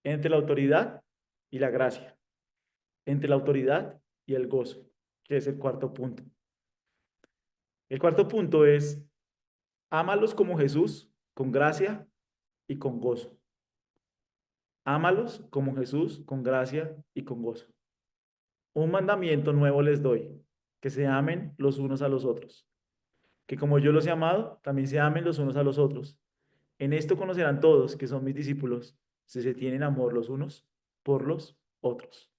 Entre la autoridad y la gracia. Entre la autoridad y el gozo, que es el cuarto punto. El cuarto punto es, ámalos como Jesús, con gracia y con gozo. Ámalos como Jesús, con gracia y con gozo. Un mandamiento nuevo les doy, que se amen los unos a los otros. Que como yo los he amado, también se amen los unos a los otros. En esto conocerán todos que son mis discípulos, si se tienen amor los unos por los otros.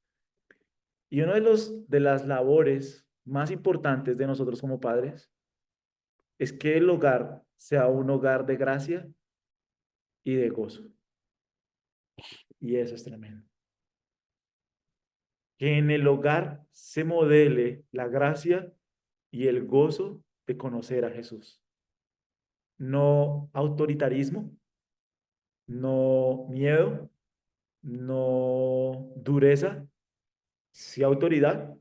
Y uno de las labores más importantes de nosotros como padres es que el hogar sea un hogar de gracia y de gozo. Y eso es tremendo. Que en el hogar se modele la gracia y el gozo de conocer a Jesús. No autoritarismo, no miedo, no dureza, sí autoridad,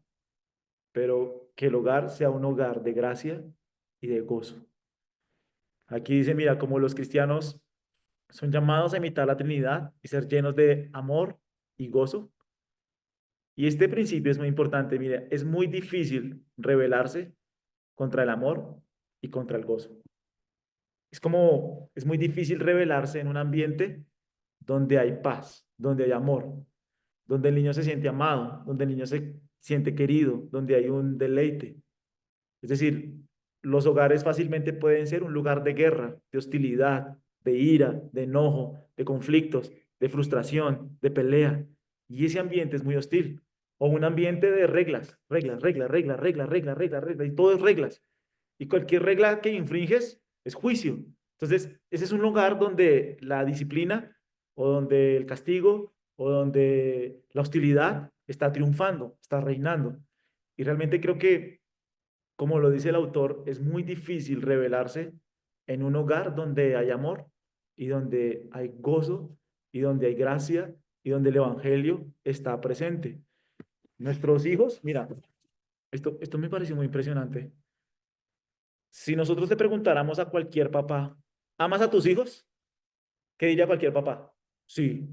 pero que el hogar sea un hogar de gracia y de gozo. Aquí dice, mira, como los cristianos son llamados a imitar la Trinidad y ser llenos de amor y gozo. Y este principio es muy importante. Mira, es muy difícil rebelarse contra el amor y contra el gozo. Es muy difícil rebelarse en un ambiente donde hay paz, donde hay amor, donde el niño se siente amado, donde el niño se siente querido, donde hay un deleite. Es decir, los hogares fácilmente pueden ser un lugar de guerra, de hostilidad, de ira, de enojo, de conflictos, de frustración, de pelea. Y ese ambiente es muy hostil. O un ambiente de reglas, reglas, reglas, reglas, reglas, reglas, reglas, reglas, y todo es reglas. Y cualquier regla que infringes es juicio. Entonces, ese es un lugar donde la disciplina o donde el castigo o donde la hostilidad está triunfando, está reinando. Y realmente creo que, como lo dice el autor, es muy difícil revelarse en un hogar donde hay amor y donde hay gozo y donde hay gracia y donde el evangelio está presente. Nuestros hijos, mira, esto me pareció muy impresionante. Si nosotros le preguntáramos a cualquier papá, ¿amas a tus hijos? ¿Qué diría cualquier papá? Sí.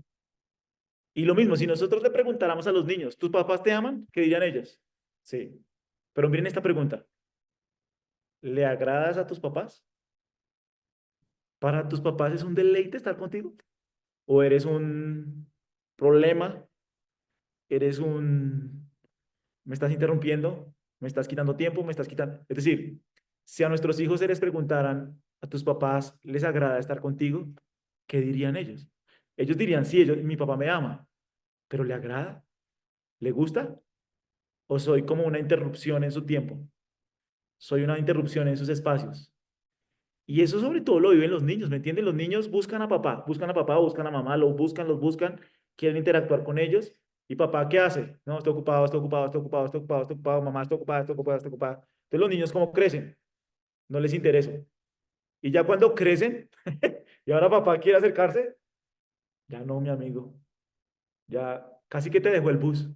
Y lo mismo, si nosotros le preguntáramos a los niños, ¿tus papás te aman? ¿Qué dirían ellos? Sí. Pero miren esta pregunta. ¿Le agradas a tus papás? ¿Para tus papás es un deleite estar contigo? ¿O eres un problema? ¿Eres un... ¿Me estás interrumpiendo? ¿Me estás quitando tiempo? ¿Me estás quitando...? Es decir, si a nuestros hijos se les preguntaran, ¿a tus papás les agrada estar contigo? ¿Qué dirían ellos? Ellos dirían, sí, mi papá me ama, pero ¿le agrada? ¿Le gusta? ¿O soy como una interrupción en su tiempo? ¿Soy una interrupción en sus espacios? Y eso sobre todo lo viven los niños, ¿me entienden? Los niños buscan a papá, buscan a mamá, los buscan, quieren interactuar con ellos. ¿Y papá qué hace? No, estoy ocupado, estoy ocupado, estoy ocupado, estoy ocupado, estoy ocupado, mamá, estoy ocupada, estoy ocupada, estoy ocupada. Entonces los niños, ¿cómo crecen? No les interesa. Y ya cuando crecen, y ahora papá quiere acercarse, ya no, mi amigo, ya casi que te dejó el bus.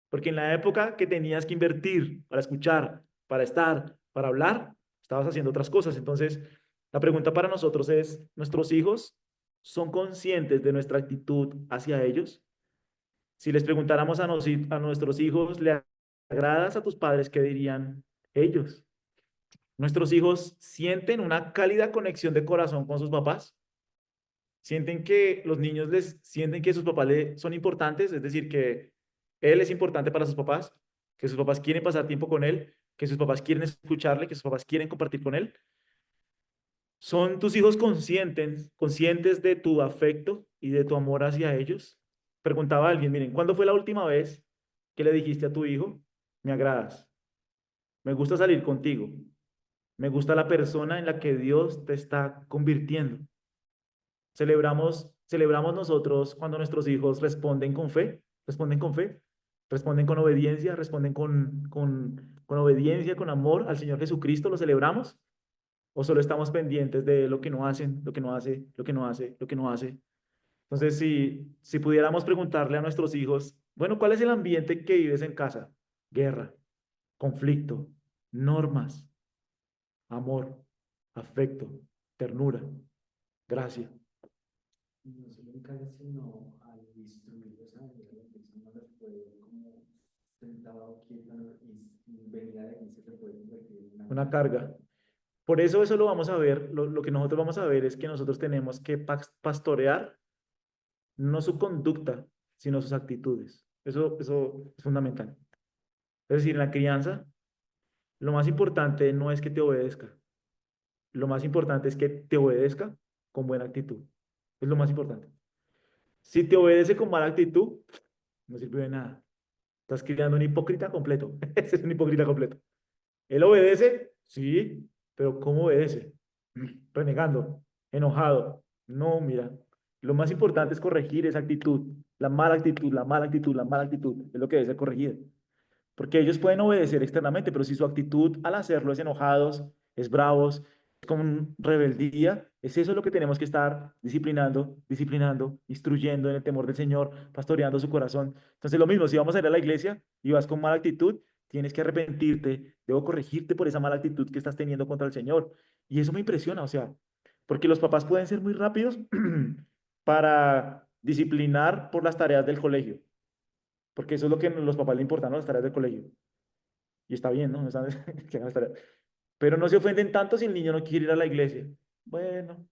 Porque en la época que tenías que invertir para escuchar, para estar, para hablar, estabas haciendo otras cosas. Entonces, la pregunta para nosotros es, ¿nuestros hijos son conscientes de nuestra actitud hacia ellos? Si les preguntáramos a nuestros hijos, ¿le agradas a tus padres? ¿Qué dirían ellos? ¿Nuestros hijos sienten una cálida conexión de corazón con sus papás? Sienten que los niños les sienten que sus papás son importantes, es decir, que él es importante para sus papás, que sus papás quieren pasar tiempo con él, que sus papás quieren escucharle, que sus papás quieren compartir con él. ¿Son tus hijos conscientes de tu afecto y de tu amor hacia ellos? Preguntaba a alguien, miren, ¿cuándo fue la última vez que le dijiste a tu hijo, me agradas, me gusta salir contigo, me gusta la persona en la que Dios te está convirtiendo? Celebramos nosotros cuando nuestros hijos responden con obediencia, responden con obediencia, con amor al Señor Jesucristo, ¿lo celebramos? ¿O solo estamos pendientes de lo que no hacen, lo que no hace, lo que no hace, lo que no hace? Entonces, si pudiéramos preguntarle a nuestros hijos, bueno, ¿cuál es el ambiente que vives en casa? Guerra, conflicto, normas, amor, afecto, ternura, gracia. No solo en casa, sino al instruirlos a venir a la iglesia, no los puede como sentado quieto y venir a la iglesia se puede convertir en una Una carga. carga. Por eso lo vamos a ver, lo que nosotros vamos a ver es que nosotros tenemos que pastorear no su conducta, sino sus actitudes. Eso es fundamental. Es decir, en la crianza, lo más importante no es que te obedezca, lo más importante es que te obedezca con buena actitud. Es lo más importante. Si te obedece con mala actitud, no sirve de nada. Estás criando un hipócrita completo. Ese es un hipócrita completo. ¿Él obedece? Sí, pero ¿cómo obedece? Renegando, enojado. No, mira, lo más importante es corregir esa actitud. La mala actitud, la mala actitud, la mala actitud es lo que debe ser corregida. Porque ellos pueden obedecer externamente, pero si su actitud al hacerlo es enojados, es bravos, es con rebeldía, es eso lo que tenemos que estar disciplinando, instruyendo en el temor del Señor, pastoreando su corazón. Entonces, lo mismo, si vamos a ir a la iglesia y vas con mala actitud, tienes que arrepentirte, debo corregirte por esa mala actitud que estás teniendo contra el Señor. Y eso me impresiona, o sea, porque los papás pueden ser muy rápidos para disciplinar por las tareas del colegio, porque eso es lo que a los papás le importan, ¿no? Las tareas del colegio. Y está bien, ¿no? Que hagan las tareas. Pero no se ofenden tanto si el niño no quiere ir a la iglesia. Bueno,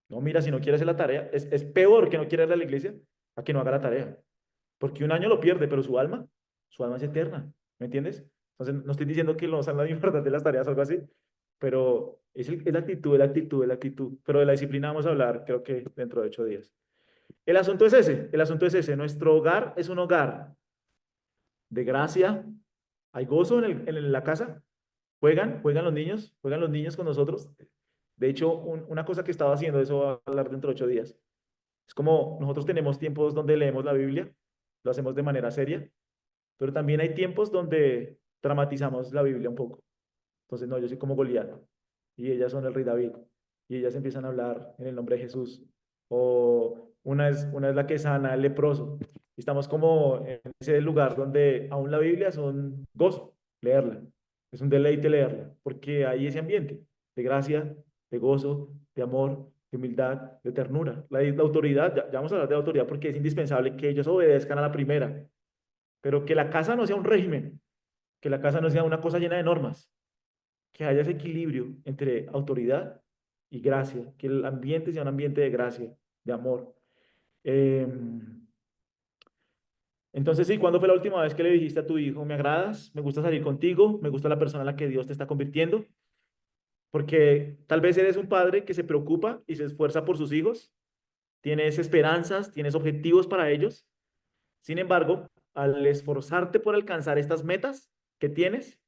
no, mira, si no quiere hacer la tarea, es peor que no quiera ir a la iglesia a que no haga la tarea. Porque un año lo pierde, pero su alma es eterna. ¿Me entiendes? Entonces, no estoy diciendo que no sean la importancia de las tareas o algo así, pero es la actitud, es la actitud, es la actitud. Pero de la disciplina vamos a hablar, creo que dentro de 8 días. El asunto es ese. Nuestro hogar es un hogar de gracia. Hay gozo en la casa. Juegan los niños con nosotros. De hecho, una cosa que estaba haciendo, eso va a hablar dentro de 8 días. Es como nosotros tenemos tiempos donde leemos la Biblia, lo hacemos de manera seria, pero también hay tiempos donde dramatizamos la Biblia un poco. Entonces, no, yo soy como Goliat y ellas son el rey David y ellas empiezan a hablar en el nombre de Jesús. O una es la que sana al leproso. Estamos como en ese lugar donde aún la Biblia es un gozo leerla, es un deleite leerla, porque hay ese ambiente de gracia, de gozo, de amor, de humildad, de ternura. La autoridad, ya vamos a hablar de autoridad porque es indispensable que ellos obedezcan a la primera, pero que la casa no sea un régimen, que la casa no sea una cosa llena de normas, que haya ese equilibrio entre autoridad y gracia, que el ambiente sea un ambiente de gracia, de amor. Eh, entonces, sí, ¿cuándo fue la última vez que le dijiste a tu hijo, me agradas, me gusta salir contigo, me gusta la persona en la que Dios te está convirtiendo? Porque tal vez eres un padre que se preocupa y se esfuerza por sus hijos, tienes esperanzas, tienes objetivos para ellos. Sin embargo, al esforzarte por alcanzar estas metas que tienes,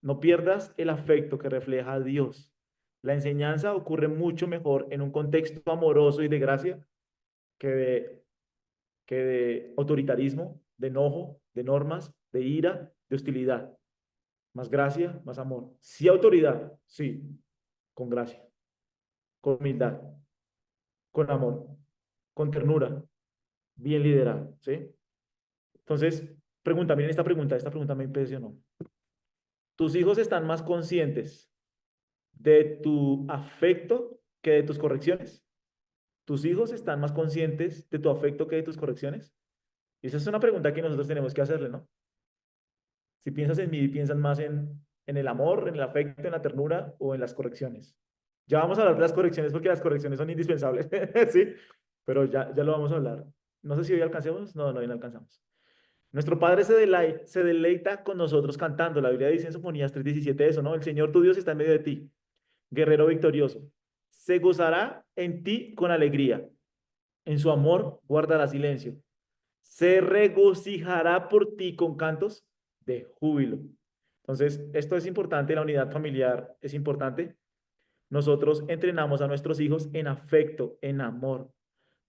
no pierdas el afecto que refleja a Dios. La enseñanza ocurre mucho mejor en un contexto amoroso y de gracia que de autoritarismo, de enojo, de normas, de ira, de hostilidad. Más gracia, más amor. Sí, autoridad, sí, con gracia, con humildad, con amor, con ternura, bien liderado, ¿sí? Entonces, miren esta pregunta me impresionó. ¿Tus hijos están más conscientes de tu afecto que de tus correcciones? ¿Tus hijos están más conscientes de tu afecto que de tus correcciones? Y esa es una pregunta que nosotros tenemos que hacerle, ¿no? Si piensas en mí, piensas más en el amor, en el afecto, en la ternura o en las correcciones. Ya vamos a hablar de las correcciones porque las correcciones son indispensables, ¿sí? Pero ya lo vamos a hablar. No sé si hoy alcancemos. No, hoy no alcanzamos. Nuestro Padre se deleita con nosotros cantando. La Biblia dice en Sofonías 3:17 eso, ¿no? El Señor tu Dios está en medio de ti, guerrero victorioso. se gozará en ti con alegría. En su amor guardará silencio. Se regocijará por ti con cantos de júbilo. Entonces, esto es importante, la unidad familiar es importante. Nosotros entrenamos a nuestros hijos en afecto, en amor.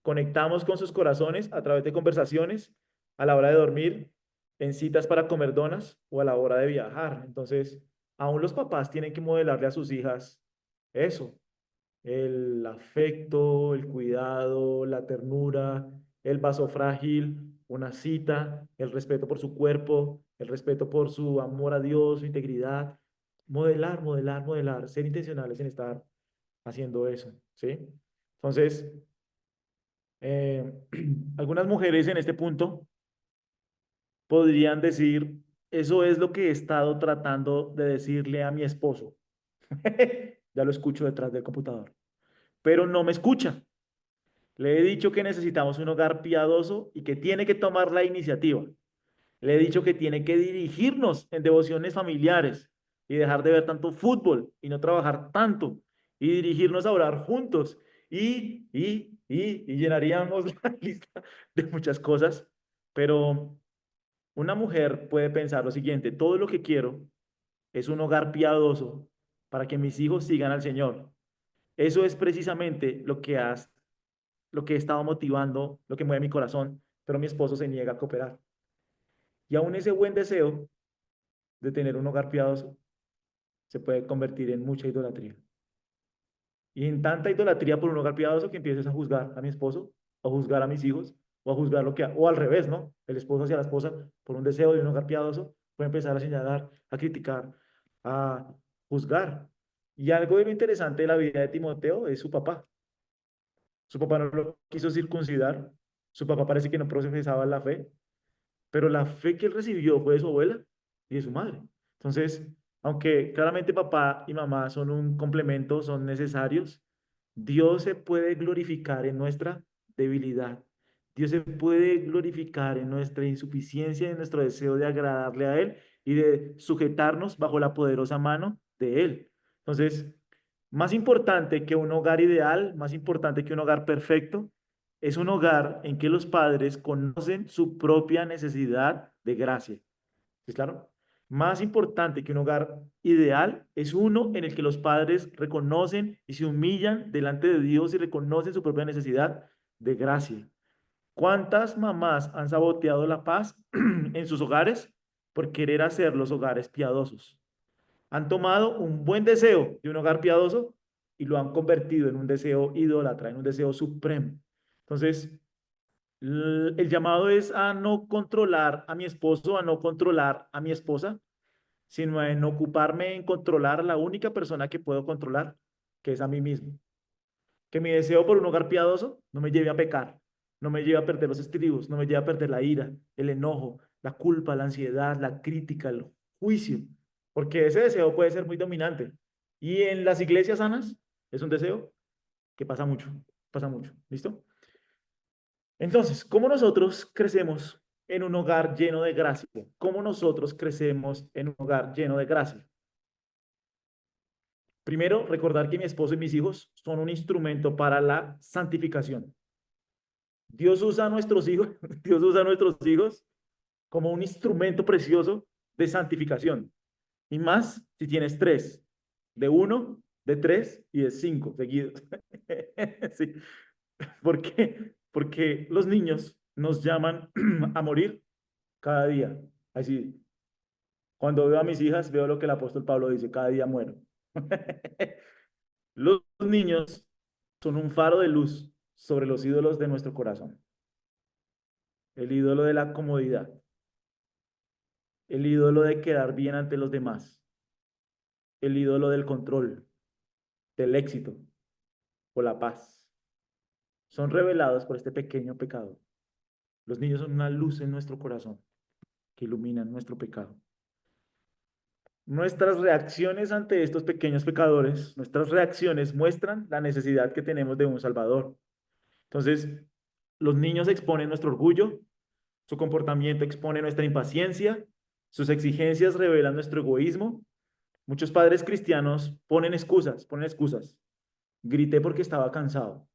Conectamos con sus corazones a través de conversaciones, a la hora de dormir, en citas para comer donas o a la hora de viajar. Entonces, aún los papás tienen que modelarle a sus hijas eso, el afecto, el cuidado, la ternura, el vaso frágil, una cita, el respeto por su cuerpo, el respeto por su amor a Dios, su integridad. Modelar, modelar, modelar, ser intencionales en estar haciendo eso, ¿sí? Entonces, eh, algunas mujeres en este punto podrían decir, eso es lo que he estado tratando de decirle a mi esposo. Ya lo escucho detrás del computador, pero no me escucha. Le he dicho que necesitamos un hogar piadoso y que tiene que tomar la iniciativa. Le he dicho que tiene que dirigirnos en devociones familiares y dejar de ver tanto fútbol y no trabajar tanto y dirigirnos a orar juntos y llenaríamos la lista de muchas cosas. Pero una mujer puede pensar lo siguiente, todo lo que quiero es un hogar piadoso para que mis hijos sigan al Señor. Eso es precisamente lo que he estado motivando, lo que mueve mi corazón, pero mi esposo se niega a cooperar. Y aún ese buen deseo de tener un hogar piadoso se puede convertir en mucha idolatría. Y en tanta idolatría por un hogar piadoso que empieces a juzgar a mi esposo, o a juzgar a mis hijos, o a juzgar o al revés, ¿no? El esposo hacia la esposa por un deseo de un hogar piadoso, puede empezar a señalar, a criticar, a juzgar. Y algo de lo interesante de la vida de Timoteo es su papá. Su papá no lo quiso circuncidar, su papá parece que no profesaba la fe, pero la fe que él recibió fue de su abuela y de su madre. Entonces, aunque claramente papá y mamá son un complemento, son necesarios, Dios se puede glorificar en nuestra debilidad. Dios se puede glorificar en nuestra insuficiencia, en nuestro deseo de agradarle a Él y de sujetarnos bajo la poderosa mano de Él. Entonces, más importante que un hogar ideal, más importante que un hogar perfecto, es un hogar en que los padres conocen su propia necesidad de gracia. ¿Sí, claro? Más importante que un hogar ideal es uno en el que los padres reconocen y se humillan delante de Dios y reconocen su propia necesidad de gracia. ¿Cuántas mamás han saboteado la paz en sus hogares por querer hacer los hogares piadosos? Han tomado un buen deseo de un hogar piadoso y lo han convertido en un deseo idólatra, en un deseo supremo. Entonces, el llamado es a no controlar a mi esposo, a no controlar a mi esposa, sino en ocuparme en controlar a la única persona que puedo controlar, que es a mí mismo. Que mi deseo por un hogar piadoso no me lleve a pecar, no me lleve a perder los estribos, no me lleve a perder la ira, el enojo, la culpa, la ansiedad, la crítica, el juicio, porque ese deseo puede ser muy dominante. Y en las iglesias sanas es un deseo que pasa mucho, ¿listo? Entonces, ¿cómo nosotros crecemos en un hogar lleno de gracia? ¿Cómo nosotros crecemos en un hogar lleno de gracia? Primero, recordar que mi esposo y mis hijos son un instrumento para la santificación. Dios usa a nuestros hijos, Dios usa a nuestros hijos como un instrumento precioso de santificación. Y más si tienes tres, de uno, de tres y de cinco seguidos. Sí. ¿Por qué? Porque los niños nos llaman a morir cada día. Así, cuando veo a mis hijas, veo lo que el apóstol Pablo dice, cada día muero. Los niños son un faro de luz sobre los ídolos de nuestro corazón. El ídolo de la comodidad, el ídolo de quedar bien ante los demás, el ídolo del control, del éxito o la paz. Son revelados por este pequeño pecado. Los niños son una luz en nuestro corazón que iluminan nuestro pecado. Nuestras reacciones ante estos pequeños pecadores, nuestras reacciones muestran la necesidad que tenemos de un Salvador. Entonces, los niños exponen nuestro orgullo, su comportamiento expone nuestra impaciencia, sus exigencias revelan nuestro egoísmo. Muchos padres cristianos ponen excusas. grité porque estaba cansado,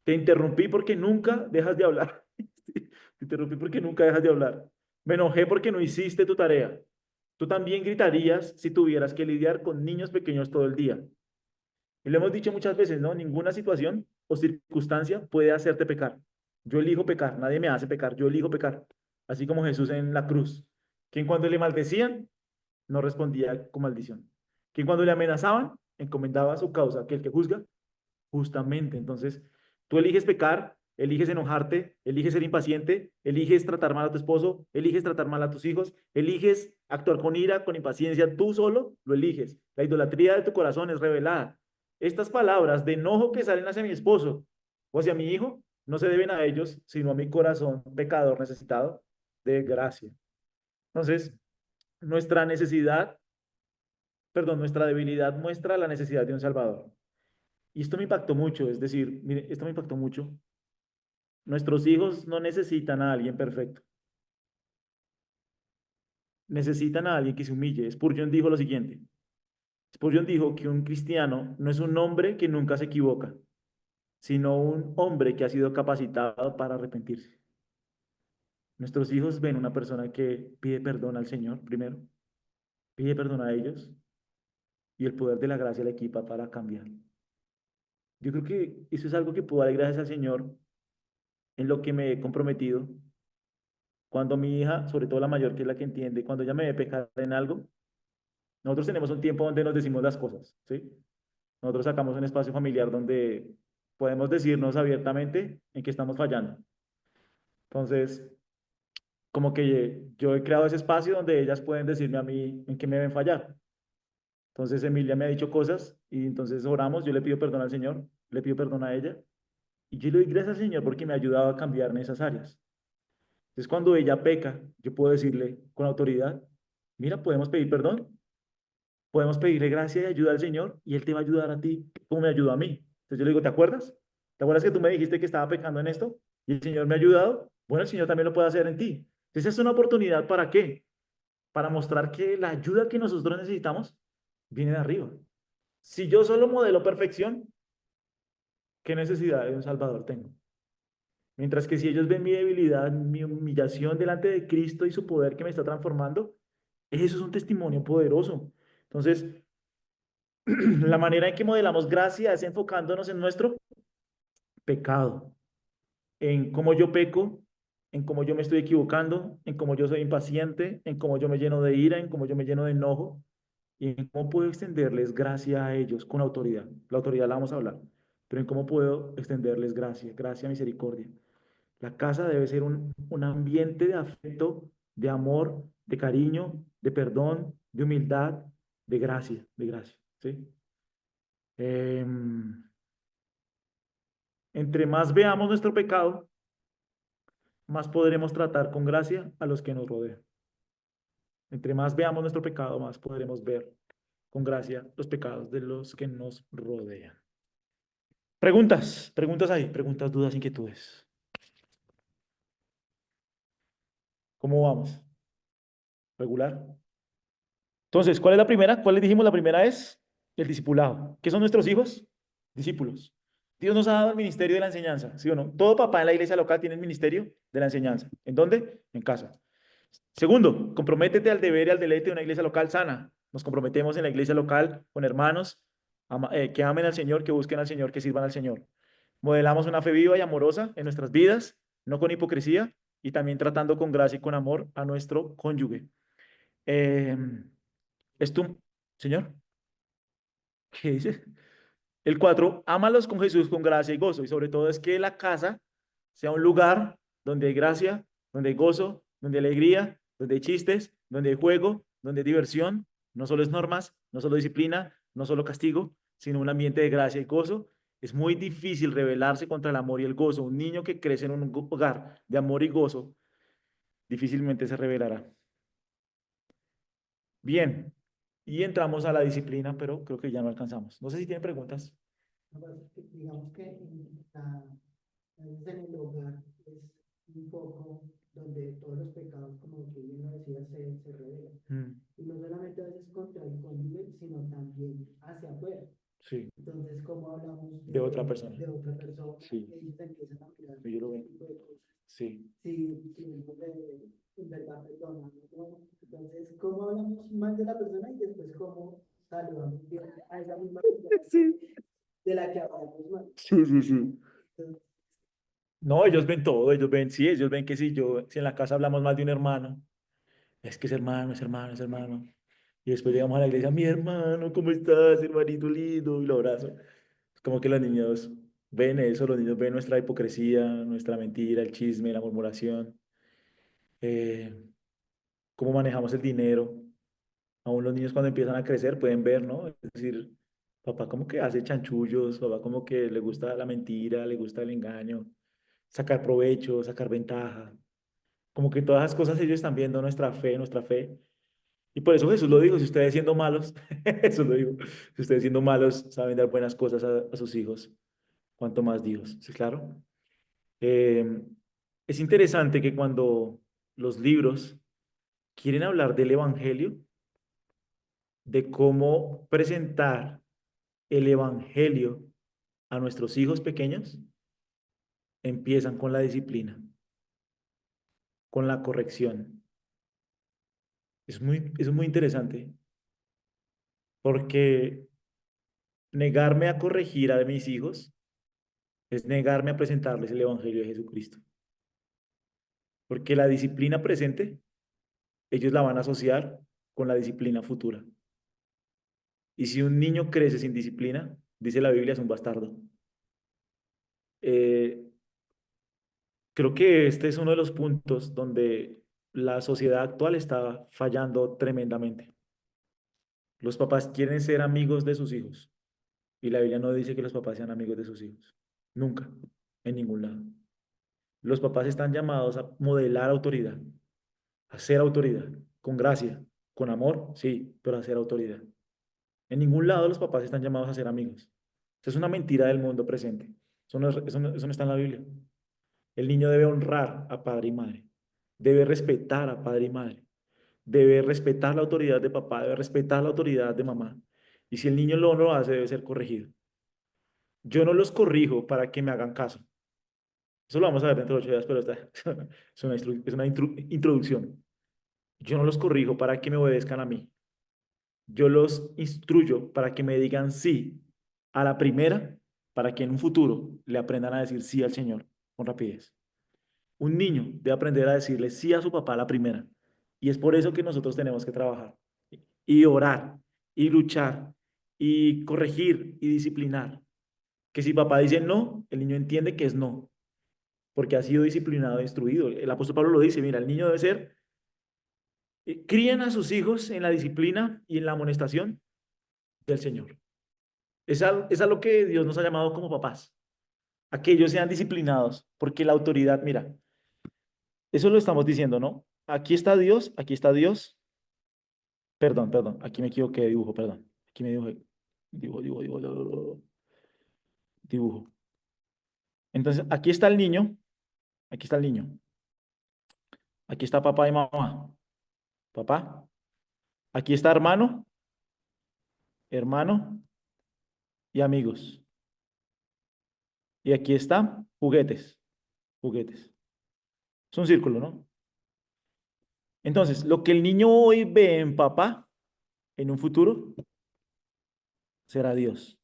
te interrumpí porque nunca dejas de hablar, te interrumpí porque nunca dejas de hablar, me enojé porque no hiciste tu tarea. Tú también gritarías si tuvieras que lidiar con niños pequeños todo el día. Y lo hemos dicho muchas veces, ¿no? Ninguna situación o circunstancia puede hacerte pecar. Yo elijo pecar, nadie me hace pecar, yo elijo pecar. Así como Jesús en la cruz, quien cuando le maldecían, no respondía con maldición. Quien cuando le amenazaban, encomendaba su causa, aquel que juzga, justamente. Entonces, tú eliges pecar, eliges enojarte, eliges ser impaciente, eliges tratar mal a tu esposo, eliges tratar mal a tus hijos, eliges actuar con ira, con impaciencia, tú solo lo eliges. La idolatría de tu corazón es revelada. Estas palabras de enojo que salen hacia mi esposo o hacia mi hijo no se deben a ellos, sino a mi corazón pecador necesitado de gracia. Entonces, nuestra necesidad, perdón, nuestra debilidad muestra la necesidad de un Salvador. Y esto me impactó mucho, es decir, mire, esto me impactó mucho. Nuestros hijos no necesitan a alguien perfecto, necesitan a alguien que se humille. Spurgeon dijo lo siguiente. Spurgeon dijo que un cristiano no es un hombre que nunca se equivoca, sino un hombre que ha sido capacitado para arrepentirse. Nuestros hijos ven una persona que pide perdón al Señor primero, pide perdón a ellos y el poder de la gracia le equipa para cambiar. Yo creo que eso es algo que puedo dar gracias al Señor en lo que me he comprometido. Cuando mi hija, sobre todo la mayor, que es la que entiende, cuando ella me ve pecar en algo, nosotros tenemos un tiempo donde nos decimos las cosas, ¿sí? Nosotros sacamos un espacio familiar donde podemos decirnos abiertamente en qué estamos fallando. Entonces, como que yo he creado ese espacio donde ellas pueden decirme a mí en qué me ven fallar. Entonces, Emilia me ha dicho cosas y entonces oramos, yo le pido perdón al Señor, le pido perdón a ella y yo le doy gracias al Señor porque me ha ayudado a cambiar en esas áreas. Entonces, cuando ella peca, yo puedo decirle con autoridad, mira, podemos pedir perdón, podemos pedirle gracia y ayuda al Señor y Él te va a ayudar a ti como me ayudó a mí. Entonces yo le digo, ¿te acuerdas? ¿Te acuerdas que tú me dijiste que estaba pecando en esto? Y el Señor me ha ayudado. Bueno, el Señor también lo puede hacer en ti. Entonces es una oportunidad ¿para qué? Para mostrar que la ayuda que nosotros necesitamos viene de arriba. Si yo solo modelo perfección, ¿qué necesidad de un Salvador tengo? Mientras que si ellos ven mi debilidad, mi humillación delante de Cristo y su poder que me está transformando, eso es un testimonio poderoso. Entonces, la manera en que modelamos gracia es enfocándonos en nuestro pecado, en cómo yo peco, en cómo yo me estoy equivocando, en cómo yo soy impaciente, en cómo yo me lleno de ira, en cómo yo me lleno de enojo y en cómo puedo extenderles gracia a ellos con autoridad. La autoridad la vamos a hablar, pero en cómo puedo extenderles gracia, gracia, misericordia. La casa debe ser un ambiente de afecto, de amor, de cariño, de perdón, de humildad, de gracia, ¿sí? Em, Entre más veamos nuestro pecado, más podremos tratar con gracia a los que nos rodean. Entre más veamos nuestro pecado, más podremos ver con gracia los pecados de los que nos rodean. Preguntas, preguntas ahí, preguntas, dudas, inquietudes. ¿Cómo vamos? ¿Regular? Entonces, ¿cuál es la primera? ¿Cuál les dijimos? La primera es el discipulado. ¿Qué son nuestros hijos? Discípulos. Dios nos ha dado el ministerio de la enseñanza, ¿sí o no? Todo papá en la iglesia local tiene el ministerio de la enseñanza. ¿En dónde? En casa. Segundo, comprométete al deber y al deleite de una iglesia local sana. Nos comprometemos en la iglesia local con hermanos que amen al Señor, que busquen al Señor, que sirvan al Señor. Modelamos una fe viva y amorosa en nuestras vidas, no con hipocresía y también tratando con gracia y con amor a nuestro cónyuge. Eh, Esto, Señor, ¿qué dice? El 4, ámalos con Jesús con gracia y gozo. Y sobre todo es que la casa sea un lugar donde hay gracia, donde hay gozo, donde hay alegría, donde hay chistes, donde hay juego, donde hay diversión. No solo es normas, no solo disciplina, no solo castigo, sino un ambiente de gracia y gozo. Es muy difícil rebelarse contra el amor y el gozo. Un niño que crece en un hogar de amor y gozo difícilmente se rebelará. Bien, y entramos a la disciplina, pero creo que ya no alcanzamos. No sé si tienen preguntas. Lo que pasa es que, digamos que a veces en el hogar es un foco donde todos los pecados, como que bien lo decía, se revelan. Mm, Y no solamente a veces contra el cónyuge, sino también hacia afuera. Sí, Entonces, ¿cómo hablamos de otra persona. de otra persona? Sí, Ellos empiezan a mirar yo lo ese veo. tipo de cosas. Sí. Si uno en verdad perdona, ¿no? Entonces, ¿cómo hablamos mal de la persona y después cómo saludamos bien a esa misma persona Sí, de la que hablamos mal? sí, sí, sí. Entonces, No, ellos ven todo, ellos ven, sí, ellos ven que si en la casa hablamos más de un hermano, es que es hermano, es hermano, es hermano. Y después llegamos a la iglesia, mi hermano, ¿cómo estás, hermanito lindo? Y lo abrazo. Es como que los niños ven eso, los niños ven nuestra hipocresía, nuestra mentira, el chisme, la murmuración, eh, cómo manejamos el dinero. Aún los niños cuando empiezan a crecer pueden ver, ¿no? Es decir, papá como que hace chanchullos, papá como que le gusta la mentira, le gusta el engaño, sacar provecho, sacar ventaja. Como que todas esas cosas ellos están viendo nuestra fe, nuestra fe. Y por eso Jesús lo dijo, si ustedes siendo malos, eso lo digo, si ustedes siendo malos saben dar buenas cosas a sus hijos, cuanto más Dios, ¿sí? Claro. Eh, es interesante que cuando los libros quieren hablar del Evangelio, de cómo presentar el Evangelio a nuestros hijos pequeños, empiezan con la disciplina, con la corrección. Es muy interesante porque negarme a corregir a mis hijos es negarme a presentarles el Evangelio de Jesucristo. Porque la disciplina presente, ellos la van a asociar con la disciplina futura. Y si un niño crece sin disciplina, dice la Biblia, es un bastardo. Eh, Creo que este es uno de los puntos donde la sociedad actual está fallando tremendamente. Los papás quieren ser amigos de sus hijos y la Biblia no dice que los papás sean amigos de sus hijos. Nunca, en ningún lado. Los papás están llamados a modelar autoridad, a ser autoridad, con gracia, con amor, sí, pero a ser autoridad. En ningún lado los papás están llamados a ser amigos. Eso es una mentira del mundo presente. Eso no está en la Biblia. El niño debe honrar a padre y madre. Debe respetar a padre y madre. Debe respetar la autoridad de papá, debe respetar la autoridad de mamá. Y si el niño no lo hace, debe ser corregido. Yo no los corrijo para que me hagan caso. Eso lo vamos a ver dentro de 8 días, pero es una introducción. Yo no los corrijo para que me obedezcan a mí. Yo los instruyo para que me digan sí a la primera, para que en un futuro le aprendan a decir sí al Señor con rapidez. Un niño debe aprender a decirle sí a su papá a la primera. Y es por eso que nosotros tenemos que trabajar y orar y luchar y corregir y disciplinar. Que si papá dice no, el niño entiende que es no, porque ha sido disciplinado e instruido. El apóstol Pablo lo dice, mira, el niño debe ser, críen a sus hijos en la disciplina y en la amonestación del Señor. Es a lo que Dios nos ha llamado como papás, a que ellos sean disciplinados, porque la autoridad, mira, eso lo estamos diciendo, ¿no? Aquí está Dios, perdón, perdón, aquí me equivoqué de dibujo, perdón, aquí me dibujé, dibujo. Entonces, aquí está el niño, aquí está el niño, aquí está papá y mamá, papá, aquí está hermano, hermano y amigos, y aquí está juguetes, juguetes. Es un círculo, ¿no? Entonces, lo que el niño hoy ve en papá, en un futuro, será Dios.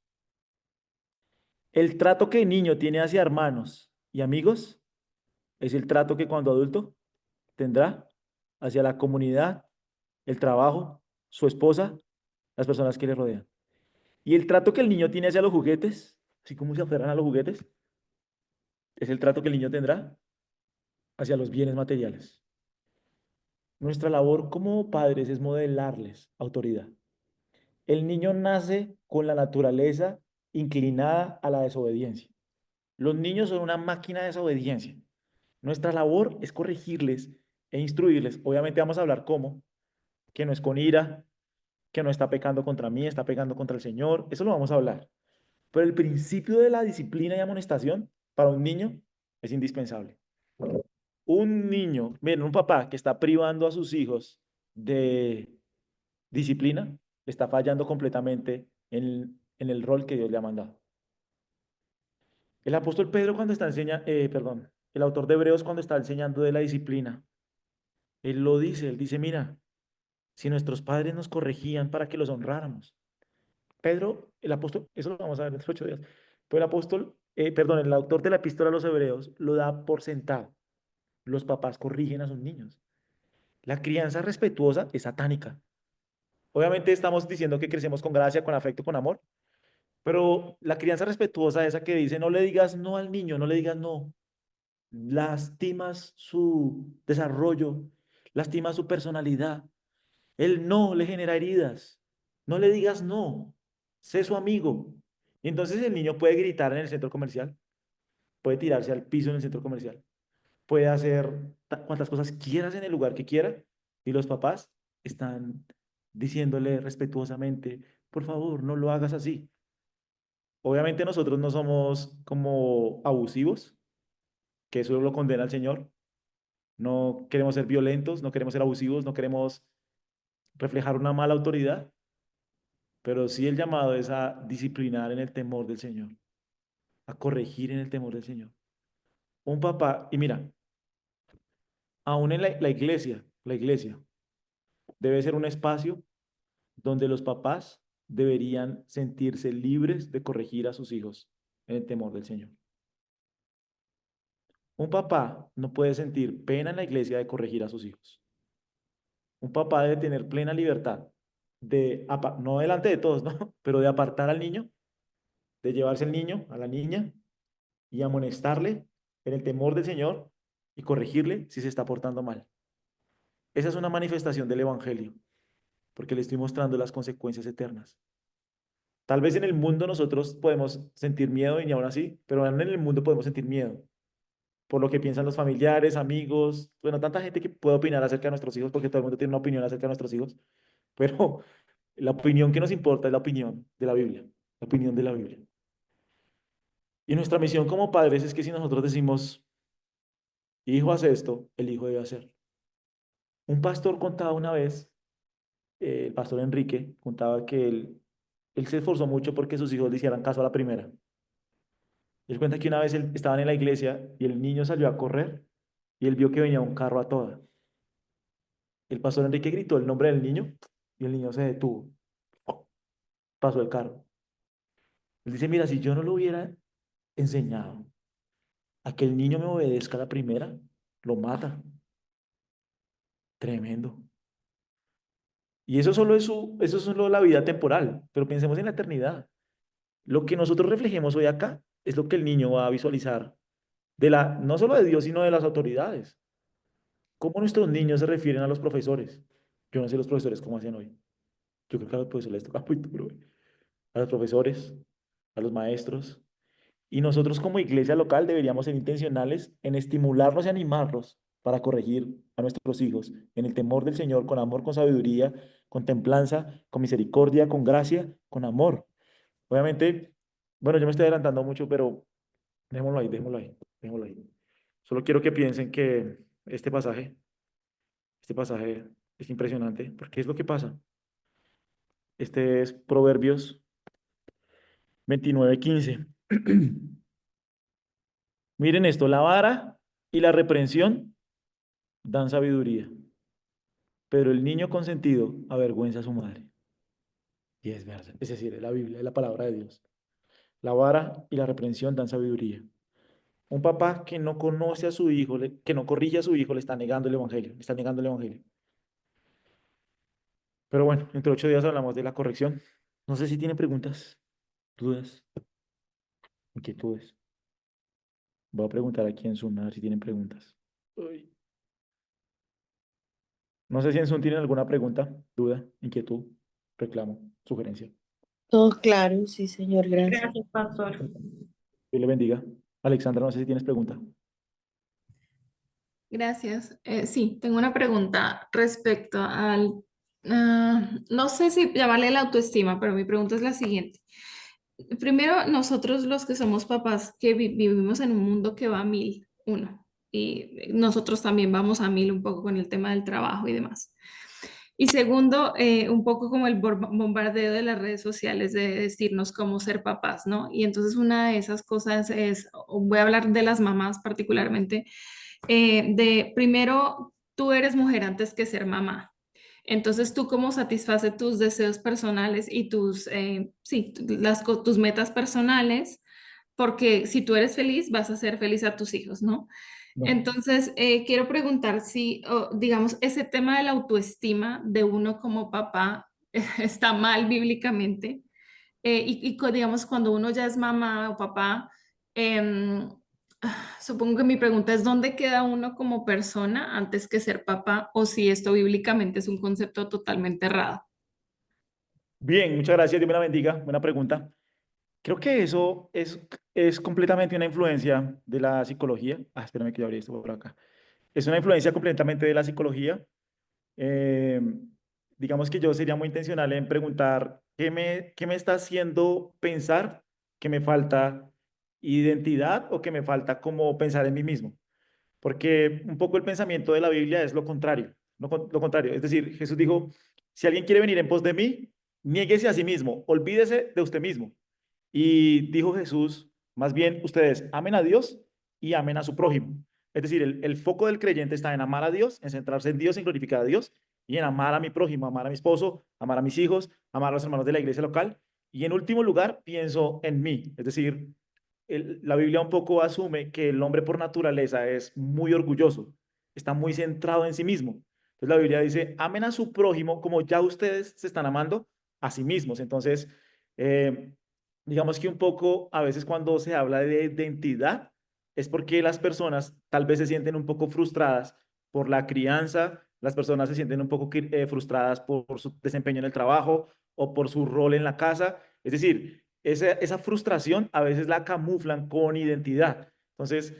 El trato que el niño tiene hacia hermanos y amigos es el trato que cuando adulto tendrá hacia la comunidad, el trabajo, su esposa, las personas que le rodean. Y el trato que el niño tiene hacia los juguetes, así como se aferran a los juguetes, es el trato que el niño tendrá hacia los bienes materiales. Nuestra labor como padres es modelarles autoridad. El niño nace con la naturaleza inclinada a la desobediencia. Los niños son una máquina de desobediencia. Nuestra labor es corregirles e instruirles. Obviamente vamos a hablar cómo, que no es con ira, que no está pecando contra mí, está pecando contra el Señor. Eso lo vamos a hablar. Pero el principio de la disciplina y amonestación para un niño es indispensable. Un niño, miren, un papá que está privando a sus hijos de disciplina, está fallando completamente en el rol que Dios le ha mandado. El apóstol Pedro cuando está enseñando, perdón, el autor de Hebreos cuando está enseñando de la disciplina, él dice, mira, si nuestros padres nos corregían para que los honráramos. Pedro, el apóstol, eso lo vamos a ver dentro de 8 días, pero el apóstol, perdón, el autor de la epístola a los Hebreos lo da por sentado. Los papás corrigen a sus niños. La crianza respetuosa es satánica. Obviamente estamos diciendo que crecemos con gracia, con afecto, con amor, pero la crianza respetuosa, esa que dice, no le digas no al niño, no le digas no, lastimas su desarrollo, lastimas su personalidad. El no le genera heridas. No le digas no, sé su amigo. Y entonces el niño puede gritar en el centro comercial, puede tirarse al piso en el centro comercial, puede hacer cuantas cosas quieras en el lugar que quiera, y los papás están diciéndole respetuosamente, por favor, no lo hagas así. Obviamente nosotros no somos como abusivos, que eso lo condena el Señor. No queremos ser violentos, no queremos ser abusivos, no queremos reflejar una mala autoridad, pero sí el llamado es a disciplinar en el temor del Señor, a corregir en el temor del Señor. Un papá, y mira, aún en la iglesia debe ser un espacio donde los papás deberían sentirse libres de corregir a sus hijos en el temor del Señor. Un papá no puede sentir pena en la iglesia de corregir a sus hijos. Un papá debe tener plena libertad de, no delante de todos, ¿no? Pero de apartar al niño, de llevarse al niño, a la niña, y amonestarle en el temor del Señor y corregirle si se está portando mal. Esa es una manifestación del Evangelio, porque le estoy mostrando las consecuencias eternas. Tal vez en el mundo nosotros podemos sentir miedo y ni aún así, pero aún en el mundo podemos sentir miedo por lo que piensan los familiares, amigos, bueno, tanta gente que puede opinar acerca de nuestros hijos, porque todo el mundo tiene una opinión acerca de nuestros hijos, pero la opinión que nos importa es la opinión de la Biblia, la opinión de la Biblia. Y nuestra misión como padres es que si nosotros decimos, hijo hace esto, el hijo debe hacer. Un pastor contaba una vez, el pastor Enrique contaba que él se esforzó mucho porque sus hijos le hicieran caso a la primera. Él cuenta que una vez estaban en la iglesia y el niño salió a correr y él vio que venía un carro a toda. El pastor Enrique gritó el nombre del niño y el niño se detuvo. Pasó el carro. Él dice, mira, si yo no lo hubiera enseñado a que el niño me obedezca a la primera, lo mata. Tremendo. Y eso es solo la vida temporal, pero pensemos en la eternidad. Lo que nosotros reflejemos hoy acá es lo que el niño va a visualizar no solo de Dios, sino de las autoridades. ¿Cómo nuestros niños se refieren a los profesores? Yo no sé los profesores cómo hacen hoy. Yo creo que a los profesores les toca muy duro. A los profesores, a los maestros. Y nosotros como iglesia local deberíamos ser intencionales en estimularlos y animarlos para corregir a nuestros hijos en el temor del Señor, con amor, con sabiduría, con templanza, con misericordia, con gracia, con amor. Obviamente, bueno, yo me estoy adelantando mucho, pero dejémoslo ahí, dejémoslo ahí, dejémoslo ahí. Solo quiero que piensen que este pasaje es impresionante, porque es lo que pasa. Este es Proverbios 29:15. Miren esto, la vara y la reprensión dan sabiduría, pero el niño consentido avergüenza a su madre. Y es verdad, es decir, es la Biblia, es la palabra de Dios. La vara y la reprensión dan sabiduría. Un papá que no conoce a su hijo, que no corrige a su hijo, le está negando el evangelio, le está negando el evangelio. Pero bueno, entre 8 días hablamos de la corrección. No sé si tienen preguntas, dudas, inquietudes. Voy a preguntar aquí en Zoom a ver si tienen preguntas. Uy. No sé si en Zoom tienen alguna pregunta, duda, inquietud, reclamo, sugerencia. Todo claro, sí, señor, gracias. Gracias, pastor. Dios le bendiga. Alexandra, no sé si tienes pregunta. Gracias. Sí, tengo una pregunta respecto no sé si llamarle la autoestima, pero mi pregunta es la siguiente. Primero, nosotros los que somos papás que vivimos en un mundo que va a mil, uno, y nosotros también vamos a mil un poco con el tema del trabajo y demás. Y segundo, un poco como el bombardeo de las redes sociales de decirnos cómo ser papás, ¿no? Y entonces una de esas cosas es, voy a hablar de las mamás particularmente, de primero, tú eres mujer antes que ser mamá. Entonces, tú cómo satisface tus deseos personales y tus, sí, tus metas personales, porque si tú eres feliz, vas a ser feliz a tus hijos, ¿no? No. Entonces, quiero preguntar si, digamos, ese tema de la autoestima de uno como papá está mal bíblicamente. Digamos, cuando uno ya es mamá o papá, em, supongo que mi pregunta es, ¿dónde queda uno como persona antes que ser papá? O si esto bíblicamente es un concepto totalmente errado. Bien, muchas gracias, Dios me la bendiga. Buena pregunta. Creo que eso es completamente una influencia de la psicología. Espérame que yo abrí esto por acá. Es una influencia completamente de la psicología. Eh, digamos que yo sería muy intencional en preguntar qué me está haciendo pensar que me falta identidad o que me falta como pensar en mí mismo. Porque un poco el pensamiento de la Biblia es lo contrario, lo contrario. Es decir, Jesús dijo, si alguien quiere venir en pos de mí, niéguese a sí mismo, olvídese de usted mismo. Y dijo Jesús, más bien ustedes amen a Dios y amen a su prójimo. Es decir, el foco del creyente está en amar a Dios, en centrarse en Dios, en glorificar a Dios y en amar a mi prójimo, amar a mi esposo, amar a mis hijos, amar a los hermanos de la iglesia local. Y en último lugar, pienso en mí. Es decir, la Biblia un poco asume que el hombre por naturaleza es muy orgulloso, está muy centrado en sí mismo. Entonces la Biblia dice, amen a su prójimo como ya ustedes se están amando a sí mismos. Entonces, eh, digamos que un poco a veces cuando se habla de identidad es porque las personas tal vez se sienten un poco frustradas por la crianza, las personas se sienten un poco frustradas por su desempeño en el trabajo o por su rol en la casa. Es decir, esa frustración a veces la camuflan con identidad. Entonces,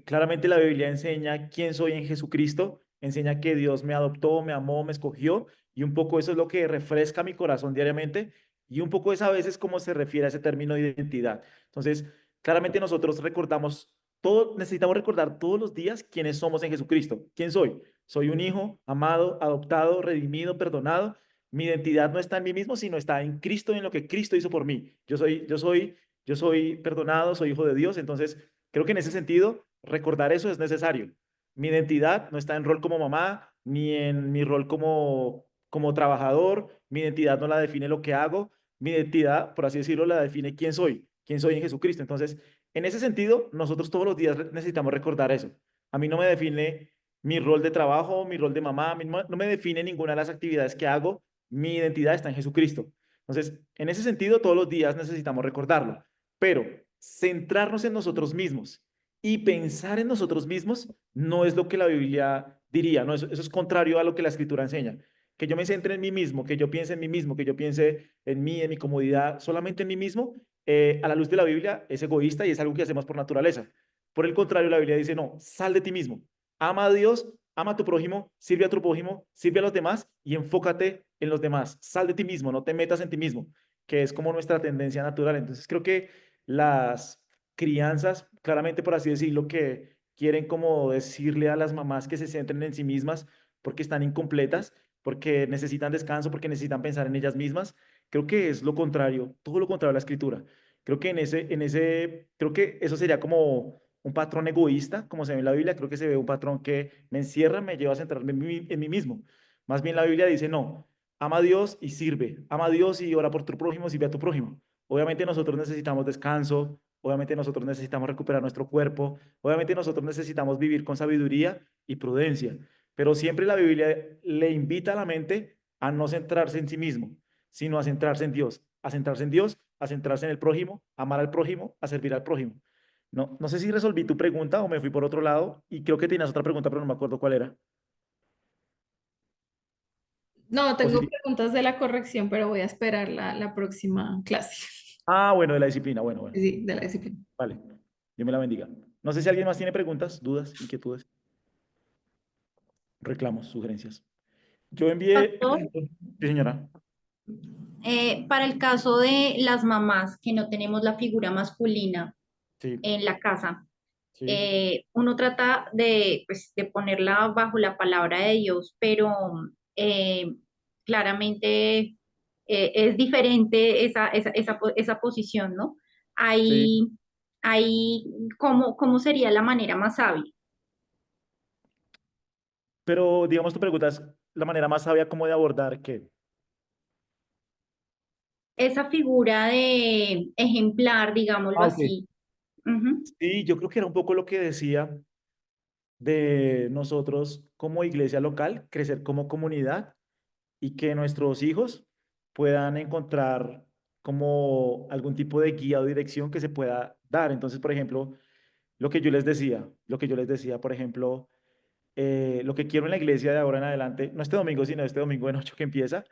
claramente la Biblia enseña quién soy en Jesucristo, enseña que Dios me adoptó, me amó, me escogió, y un poco eso es lo que refresca mi corazón diariamente, y un poco es a veces cómo se refiere a ese término de identidad. Entonces, claramente nosotros recordamos todo, necesitamos recordar todos los días quiénes somos en Jesucristo. ¿Quién soy? Soy un hijo amado, adoptado, redimido, perdonado. Mi identidad no está en mí mismo, sino está en Cristo y en lo que Cristo hizo por mí. Yo soy perdonado, soy hijo de Dios. Entonces, creo que en ese sentido, recordar eso es necesario. Mi identidad no está en rol como mamá, ni en mi rol como trabajador. Mi identidad no la define lo que hago. Mi identidad, por así decirlo, la define quién soy en Jesucristo. Entonces, en ese sentido, nosotros todos los días necesitamos recordar eso. A mí no me define mi rol de trabajo, mi rol de mamá, no me define ninguna de las actividades que hago. Mi identidad está en Jesucristo. Entonces, en ese sentido, todos los días necesitamos recordarlo, pero centrarnos en nosotros mismos y pensar en nosotros mismos no es lo que la Biblia diría, no, eso es contrario a lo que la Escritura enseña. Que yo me centre en mí mismo, que yo piense en mí mismo, que yo piense en mí, en mi comodidad, solamente en mí mismo, a la luz de la Biblia es egoísta y es algo que hacemos por naturaleza. Por el contrario, la Biblia dice, no, sal de ti mismo, ama a Dios, ama a tu prójimo, sirve a tu prójimo, sirve a los demás y enfócate en los demás. Sal de ti mismo, no te metas en ti mismo, que es como nuestra tendencia natural. Entonces creo que las crianzas, claramente por así decirlo, que quieren como decirle a las mamás que se centren en sí mismas porque están incompletas, porque necesitan descanso, porque necesitan pensar en ellas mismas. Creo que es lo contrario, todo lo contrario a la escritura. Creo que creo que eso sería como un patrón egoísta, como se ve en la Biblia. Creo que se ve un patrón que me encierra, me lleva a centrarme en mí mismo. Más bien la Biblia dice, no, ama a Dios y sirve, ama a Dios y ora por tu prójimo, sirve a tu prójimo. Obviamente nosotros necesitamos descanso, obviamente nosotros necesitamos recuperar nuestro cuerpo, obviamente nosotros necesitamos vivir con sabiduría y prudencia, pero siempre la Biblia le invita a la mente a no centrarse en sí mismo, sino a centrarse en Dios, a centrarse en Dios, a centrarse en el prójimo, a amar al prójimo, a servir al prójimo. No, no sé si resolví tu pregunta o me fui por otro lado y creo que tenías otra pregunta, pero no me acuerdo cuál era. No, O tengo si preguntas de la corrección, pero voy a esperar la próxima clase. bueno, de la disciplina, bueno, bueno, Sí, de la disciplina. vale. Dios me la bendiga. No sé si alguien más tiene preguntas, dudas, inquietudes, reclamos, sugerencias. Yo envié, Pastor, sí, señora, para el caso de las mamás que no tenemos la figura masculina sí, en la casa, sí, uno trata de, pues, de ponerla bajo la palabra de Dios, pero claramente es diferente esa posición, ¿no? Sí, Ahí, ahí, ¿cómo sería la manera más sabia? pero digamos tu pregunta es la manera más sabia como de abordar que, Esa figura de ejemplar, digámoslo ah, ok. así. Ujú. Sí, yo creo que era un poco lo que decía de nosotros como iglesia local, crecer como comunidad y que nuestros hijos puedan encontrar como algún tipo de guía o dirección que se pueda dar. Entonces, por ejemplo, lo que yo les decía, por ejemplo, lo que quiero en la iglesia de ahora en adelante, no este domingo, sino este domingo en 8 que empieza,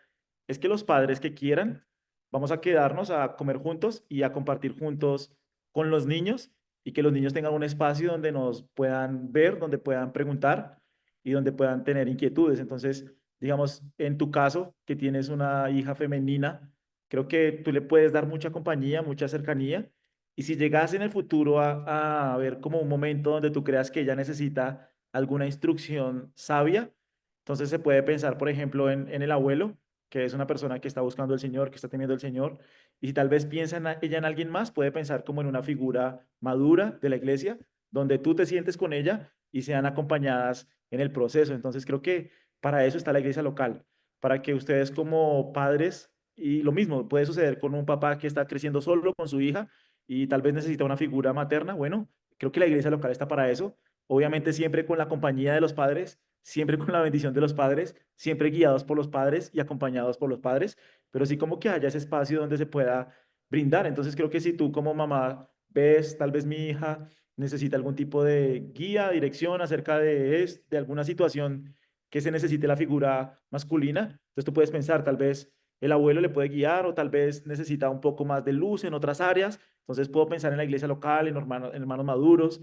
es que los padres que quieran, vamos a quedarnos a comer juntos y a compartir juntos con los niños y que los niños tengan un espacio donde nos puedan ver, donde puedan preguntar y donde puedan tener inquietudes. Entonces, digamos, en tu caso, que tienes una hija femenina, creo que tú le puedes dar mucha compañía, mucha cercanía. Y si llegas en el futuro a ver como un momento donde tú creas que ella necesita alguna instrucción sabia. Entonces se puede pensar, por ejemplo, en el abuelo, que es una persona que está buscando al Señor, que está temiendo al Señor, y si tal vez piensa en ella en alguien más, puede pensar como en una figura madura de la iglesia, donde tú te sientes con ella y sean acompañadas en el proceso. Entonces creo que para eso está la iglesia local, para que ustedes como padres, y lo mismo puede suceder con un papá que está creciendo solo con su hija y tal vez necesita una figura materna, bueno, creo que la iglesia local está para eso. Obviamente siempre con la compañía de los padres, siempre con la bendición de los padres, siempre guiados por los padres y acompañados por los padres, pero sí como que haya ese espacio donde se pueda brindar. Entonces creo que si tú como mamá ves, tal vez mi hija necesita algún tipo de guía, dirección acerca de alguna situación que se necesite la figura masculina, entonces tú puedes pensar, tal vez el abuelo le puede guiar o tal vez necesita un poco más de luz en otras áreas. Entonces puedo pensar en la iglesia local, en hermanos maduros,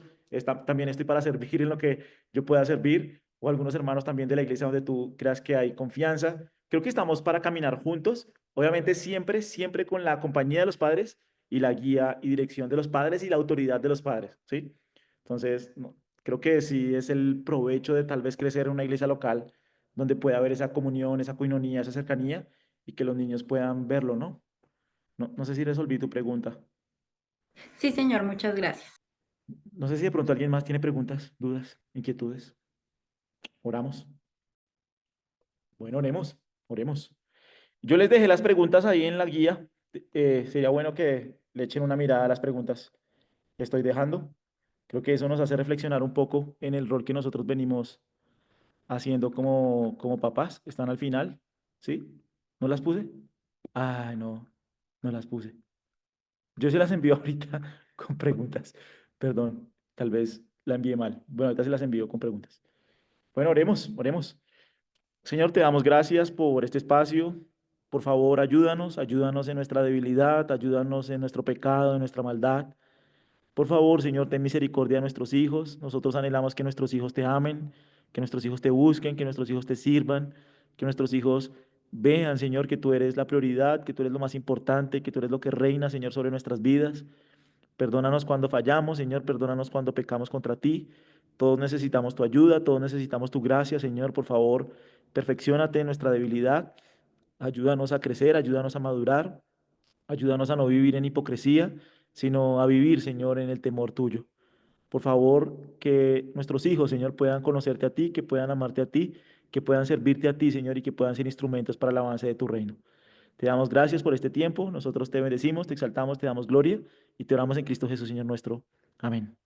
también estoy para servir en lo que yo pueda servir, o algunos hermanos también de la iglesia donde tú creas que hay confianza. Creo que estamos para caminar juntos, obviamente siempre, siempre con la compañía de los padres y la guía y dirección de los padres y la autoridad de los padres, ¿sí? Entonces, no, creo que sí es el provecho de tal vez crecer en una iglesia local donde pueda haber esa comunión, esa coinonía, esa cercanía y que los niños puedan verlo, ¿no? No sé si resolví tu pregunta. Sí, señor, muchas gracias. No sé si de pronto alguien más tiene preguntas, dudas, inquietudes. Oramos. Bueno, oremos, oremos. Yo les dejé las preguntas ahí en la guía. Sería bueno que le echen una mirada a las preguntas que estoy dejando. Creo que eso nos hace reflexionar un poco en el rol que nosotros venimos haciendo como papás. Están al final, ¿sí? ¿No las puse? Ay, no, no las puse. Yo se las envío ahorita con preguntas. Perdón, tal vez la envié mal. Bueno, ahorita se las envío con preguntas. Bueno, oremos, oremos. Señor, te damos gracias por este espacio. Por favor, ayúdanos, ayúdanos en nuestra debilidad, ayúdanos en nuestro pecado, en nuestra maldad. Por favor, Señor, ten misericordia de nuestros hijos. Nosotros anhelamos que nuestros hijos te amen, que nuestros hijos te busquen, que nuestros hijos te sirvan, que nuestros hijos vean, Señor, que tú eres la prioridad, que tú eres lo más importante, que tú eres lo que reina, Señor, sobre nuestras vidas. Perdónanos cuando fallamos, Señor, perdónanos cuando pecamos contra ti. Todos necesitamos tu ayuda, todos necesitamos tu gracia, Señor, por favor, perfecciónate en nuestra debilidad. Ayúdanos a crecer, ayúdanos a madurar, ayúdanos a no vivir en hipocresía, sino a vivir, Señor, en el temor tuyo. Por favor, que nuestros hijos, Señor, puedan conocerte a ti, que puedan amarte a ti, que puedan servirte a ti, Señor, y que puedan ser instrumentos para el avance de tu reino. Te damos gracias por este tiempo, nosotros te bendecimos, te exaltamos, te damos gloria y te oramos en Cristo Jesús, Señor nuestro. Amén.